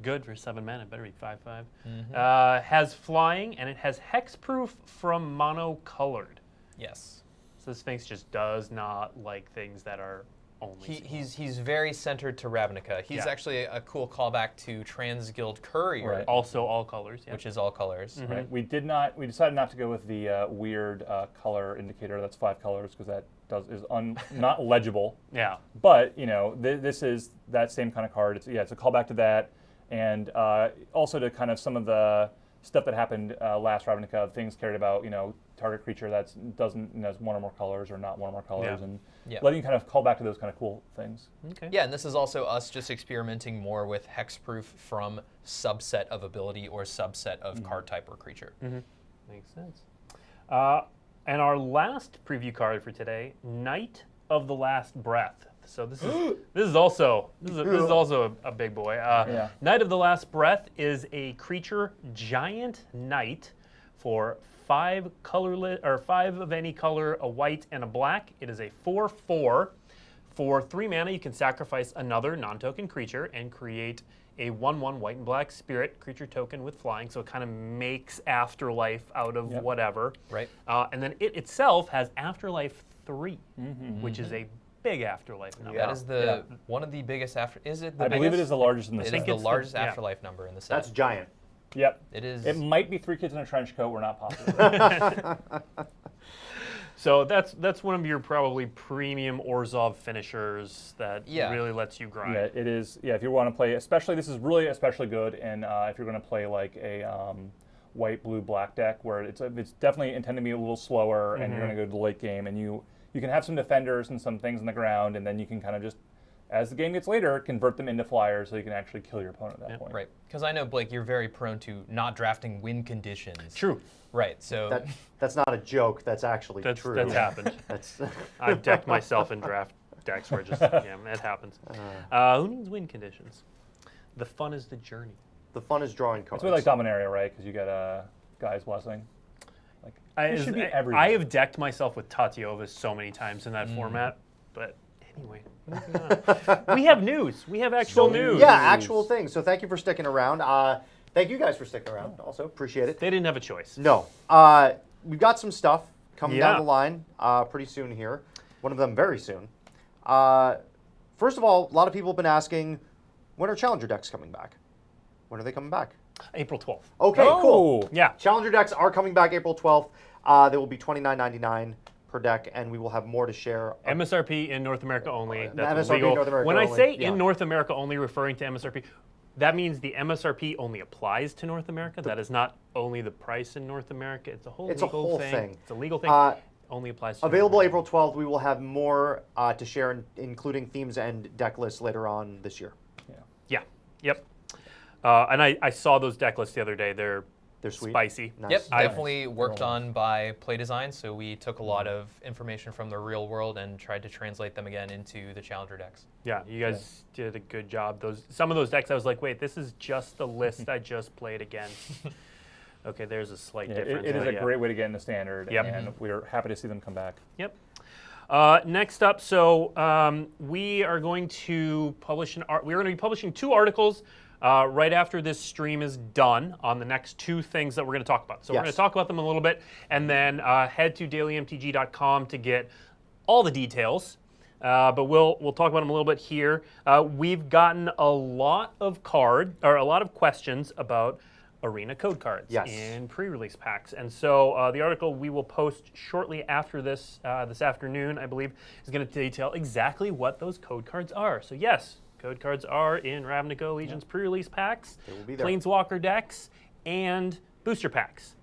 Good for 7 mana. Better be 5/5. Has flying and it has hexproof from monocolored. Yes. So the Sphinx just does not like things that are only. He's very centered to Ravnica. He's Yeah. actually a cool callback to Transguild Courier, Right. Also all colors. Yeah. which is all colors. Right. We decided not to go with the weird color indicator. That's 5 colors because that is not legible. Yeah. But this is that same kind of card. It's a callback to that, and also to kind of some of the stuff that happened last Ravnica. Things cared about target creature that doesn't has one or more colors or not one or more colors, Yeah. and Yeah. letting you kind of call back to those kind of cool things. Okay. Yeah, and this is also us just experimenting more with hexproof from subset of ability or subset of card type or creature. Makes sense. And our last preview card for today, Knight of the Last Breath. So this is also a big boy. Yeah. Knight of the Last Breath is a creature giant knight for 5 colorless or 5 of any color, a white and a black. It is a 4/4. For 3 mana, you can sacrifice another non-token creature and create a 1/1 white and black spirit creature token with flying. So it kind of makes Afterlife out of whatever. Right. And then it itself has Afterlife 3, which is a big Afterlife number. That is one of the biggest Is it the I biggest? believe it is the largest in the It set. is the it's the- largest yeah. Afterlife number in the set. That's giant. Yep. It is. It might be 3 kids in a trench coat. We're not positive. So that's one of your probably premium Orzhov finishers that really lets you grind. Yeah, it is. Yeah, if you want to play, this is really especially good, and if you're going to play like a white, blue, black deck where it's definitely intended to be a little slower, and you're going to go to the late game, and you can have some defenders and some things on the ground, and then you can kind of just, as the game gets later, convert them into flyers so you can actually kill your opponent at that point. Right. Because I know, Blake, you're very prone to not drafting win conditions. True. Right. So That's not a joke. That's actually true. That's happened. That's I've decked myself in draft decks where it happens. Who needs win conditions? The fun is the journey. the fun is drawing cards. It's really like Dominaria, right? Because you get a Guy's Blessing. Like, it should be everywhere. I have decked myself with Tatyova so many times in that format, but anyway, moving on. We have news. We have actual news. Yeah, actual things. So thank you for sticking around. Thank you guys for sticking around. Also, appreciate it. They didn't have a choice. No. We've got some stuff coming down the line pretty soon here. One of them very soon. First of all, a lot of people have been asking, when are Challenger decks coming back? When are they coming back? April 12th. Okay, cool. Yeah. Challenger decks are coming back April 12th. They will be $29.99 per deck, and we will have more to share. MSRP in North America only. That's MSRP legal. North America when I only, say yeah. in North America only, referring to MSRP, that means the MSRP only applies to North America. That is not only the price in North America. It's a whole It's a legal whole thing. thing. It's a legal thing. Only applies to Available North April 12th. We will have more to share, including themes and deck lists later on this year. Yeah. Yep. And I saw those deck lists the other day. They're sweet. spicy. Nice. Yep, definitely worked on by Play Design. So we took a lot of information from the real world and tried to translate them again into the Challenger decks. Yeah, you guys did a good job. Some of those decks, I was like, wait, this is just the list I just played again. Okay, there's a slight difference. It is a great way to get into Standard, Yep. and we're happy to see them come back. Yep. Next up, so we are going to publish we're going to be publishing 2 articles right after this stream is done on the next 2 things that we're going to talk about. So we're going to talk about them a little bit, and then head to dailymtg.com to get all the details. But we'll talk about them a little bit here. We've gotten a lot of questions about Arena code cards Yes. in pre-release packs. And so the article we will post shortly after this, this afternoon, I believe, is going to detail exactly what those code cards are. So yes, code cards are in Ravnica Allegiance pre-release packs, They will be there. Planeswalker decks, and booster packs.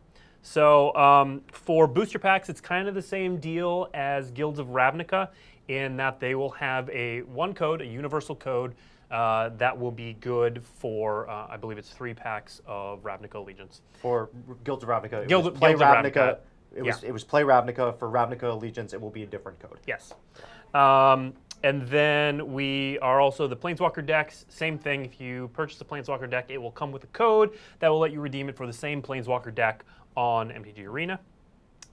So for booster packs, it's kind of the same deal as Guilds of Ravnica in that they will have a universal code, that will be good for, I believe it's 3 packs of Ravnica Allegiance. For Guilds of Ravnica, Guilds it was of Play Ravnica. Ravnica. Yeah. It was Play Ravnica. For Ravnica Allegiance, it will be a different code. Yes. And then we are also the Planeswalker decks. Same thing. If you purchase a Planeswalker deck, it will come with a code that will let you redeem it for the same Planeswalker deck on MTG Arena.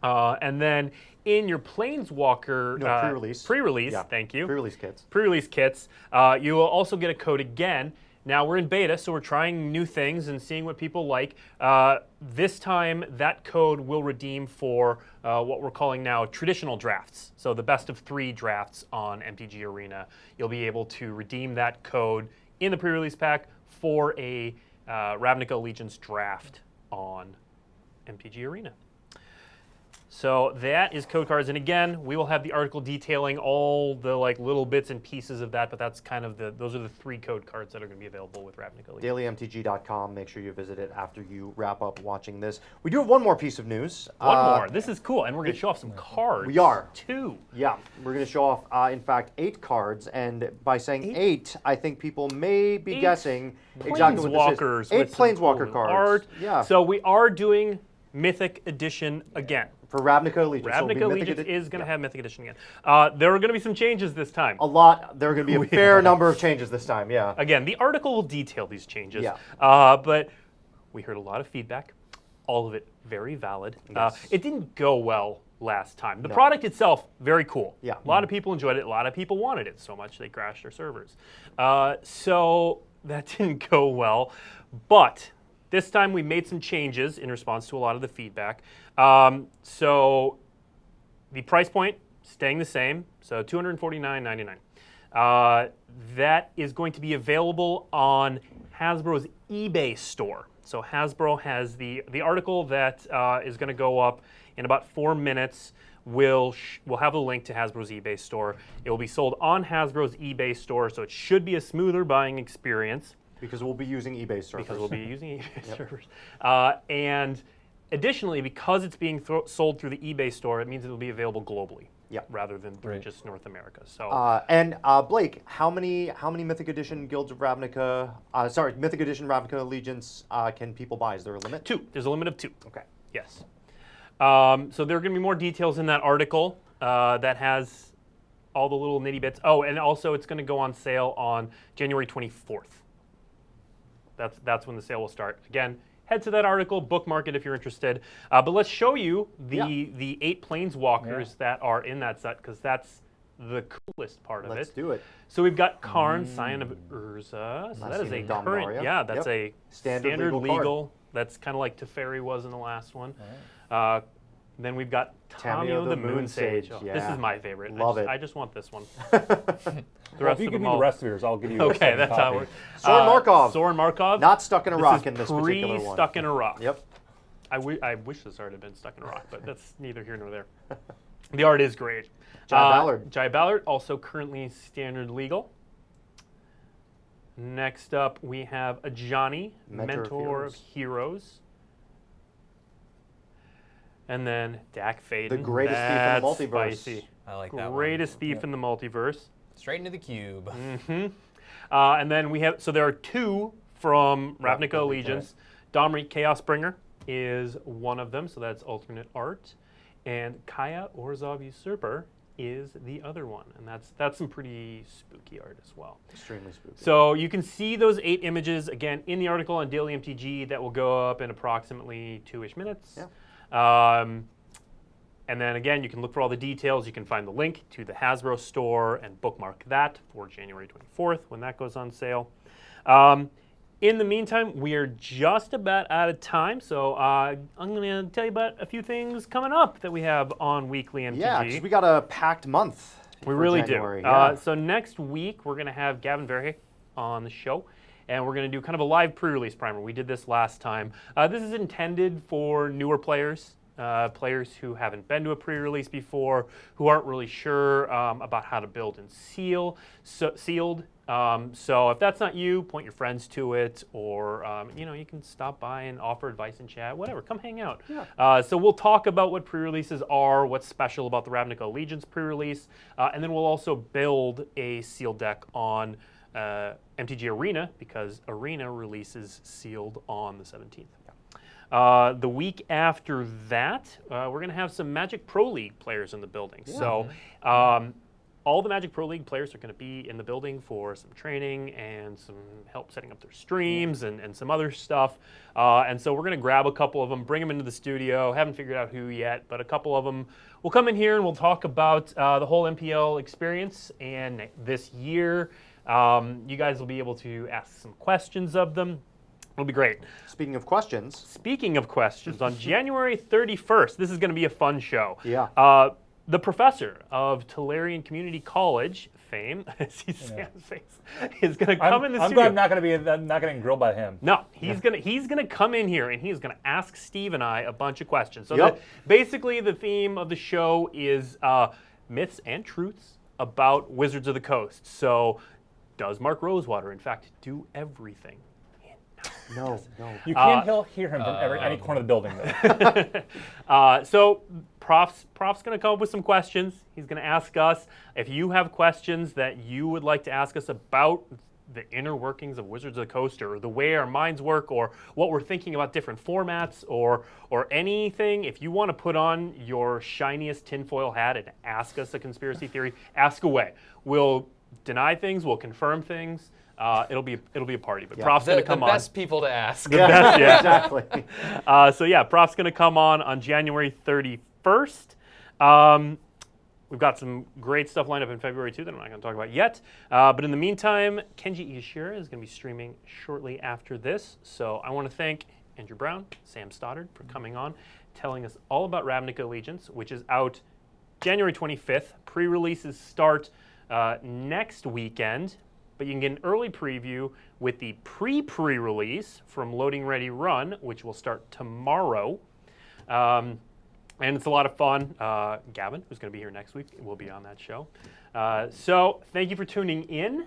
And then in your Planeswalker pre-release, Yeah. thank you. Pre-release kits. You will also get a code again. Now we're in beta, so we're trying new things and seeing what people like. This time, that code will redeem for what we're calling now traditional drafts. So the best of 3 drafts on MTG Arena. You'll be able to redeem that code in the pre-release pack for a Ravnica Allegiance draft on MTG Arena. So that is code cards, and again, we will have the article detailing all the little bits and pieces of that. But that's kind of those are the 3 code cards that are going to be available with Ravnica Allegiance. DailyMTG.com. Make sure you visit it after you wrap up watching this. We do have one more piece of news. One more. This is cool, and we're going to show off some cards. We are. 2. Yeah, we're going to show off, in fact, 8 cards, and by saying 8, I think people may be guessing exactly what this is. 8 Planeswalker cards. Art. Yeah. So we are doing Mythic Edition again. For Ravnica Allegiance. Ravnica Allegiance is going to have Mythic Edition again. There are going to be some changes this time. A lot. There are going to be a fair number of changes this time, yeah. Again, the article will detail these changes. Yeah. But we heard a lot of feedback. All of it very valid. Yes. It didn't go well last time. The product itself, very cool. Yeah. A lot of people enjoyed it. A lot of people wanted it so much they crashed their servers. So that didn't go well. But this time we made some changes in response to a lot of the feedback. So the price point staying the same, so $249.99. That is going to be available on Hasbro's eBay store. So Hasbro has the article that is going to go up in about 4 minutes. We'll have a link to Hasbro's eBay store. It will be sold on Hasbro's eBay store, so it should be a smoother buying experience. Because we'll be using eBay servers. And additionally, because it's being sold through the eBay store, it means it will be available globally, rather than through just North America. So, Blake, how many Mythic Edition Guilds of Ravnica? Mythic Edition Ravnica Allegiance can people buy? Is there a limit? 2. There's a limit of 2. Okay. Yes. So there are going to be more details in that article that has all the little nitty bits. Oh, and also it's going to go on sale on January 24th. That's when the sale will start. Again, head to that article, bookmark it if you're interested. But let's show you the 8 Planeswalkers that are in that set, because that's the coolest part of it. Let's do it. So we've got Karn, Scion of Urza. So that is a current, that's a standard legal. That's kind of like Teferi was in the last one. Then we've got Tamio the Moon Sage. Oh, this is my favorite. Love it. I just want this one. If you give me the rest of yours, I'll give you okay, that's how it works. Soren Markov. Not stuck in a rock in this particular one. Stuck in a rock. Yep. I wish this art had been stuck in a rock, but that's neither here nor there. The art is great. Jai Ballard, also currently standard legal. Next up, we have Ajani, Mentor of Heroes. And then Dak Faden. The greatest thief in the multiverse. Spicy. I like that one. Greatest thief in the multiverse. Straight into the cube. And then we have, so there are 2 from Ravnica Allegiance. Domri Chaosbringer is one of them, so that's alternate art. And Kaya Orzhov Usurper is the other one, and that's some pretty spooky art as well. Extremely spooky. So you can see those 8 images, again, in the article on Daily MTG that will go up in approximately 2-ish minutes. Yeah. And then again, you can look for all the details. You can find the link to the Hasbro store and bookmark that for January 24th when that goes on sale. In the meantime, we are just about out of time, so I'm going to tell you about a few things coming up that we have on Weekly MTG. Yeah, because we got a packed month. We really January. do. So next week, we're going to have Gavin Verhey on the show, and we're going to do kind of a live pre-release primer. We did this last time. This is intended for newer players. Players who haven't been to a pre-release before, who aren't really sure about how to build and sealed. So if that's not you, point your friends to it, or you can stop by and offer advice in chat, whatever. Come hang out. Yeah. So we'll talk about what pre-releases are, what's special about the Ravnica Allegiance pre-release, and then we'll also build a sealed deck on MTG Arena, because Arena releases sealed on the 17th. The week after that, we're going to have some Magic Pro League players in the building. Yeah. So all the Magic Pro League players are going to be in the building for some training and some help setting up their streams and some other stuff. And so we're going to grab a couple of them, bring them into the studio. Haven't figured out who yet, but a couple of them will come in here and we'll talk about the whole MPL experience. And this year, you guys will be able to ask some questions of them. It'll be great. Speaking of questions, on January 31st, this is going to be a fun show. Yeah. The professor of Tolarian Community College fame, see Sam's face, is going to come in the studio. I'm glad I'm not getting grilled by him. No, he's gonna come in here and he's gonna ask Steve and I a bunch of questions. So basically, the theme of the show is myths and truths about Wizards of the Coast. So, does Mark Rosewater, in fact, do everything? No. You can't hear him from any corner of the building, though. So Prof's going to come up with some questions. He's going to ask us. If you have questions that you would like to ask us about the inner workings of Wizards of the Coast, or the way our minds work, or what we're thinking about different formats, or anything, if you want to put on your shiniest tinfoil hat and ask us a conspiracy theory, ask away. We'll deny things. We'll confirm things. It'll be a party, but Prof's going to come on. The best people to ask. Best, yeah. Exactly. Prof's going to come on January 31st. We've got some great stuff lined up in February too that I'm not going to talk about yet. But in the meantime, Kenji Ishira is going to be streaming shortly after this. So I want to thank Andrew Brown, Sam Stoddard for coming on, telling us all about Ravnica Allegiance, which is out January 25th. Pre-releases start next weekend. But you can get an early preview with the pre-release from Loading Ready Run, which will start tomorrow. And it's a lot of fun. Gavin, who's going to be here next week, will be on that show. So thank you for tuning in.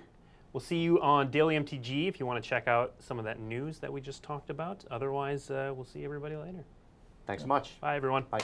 We'll see you on Daily MTG if you want to check out some of that news that we just talked about. Otherwise, we'll see everybody later. Thanks so much. Bye, everyone. Bye.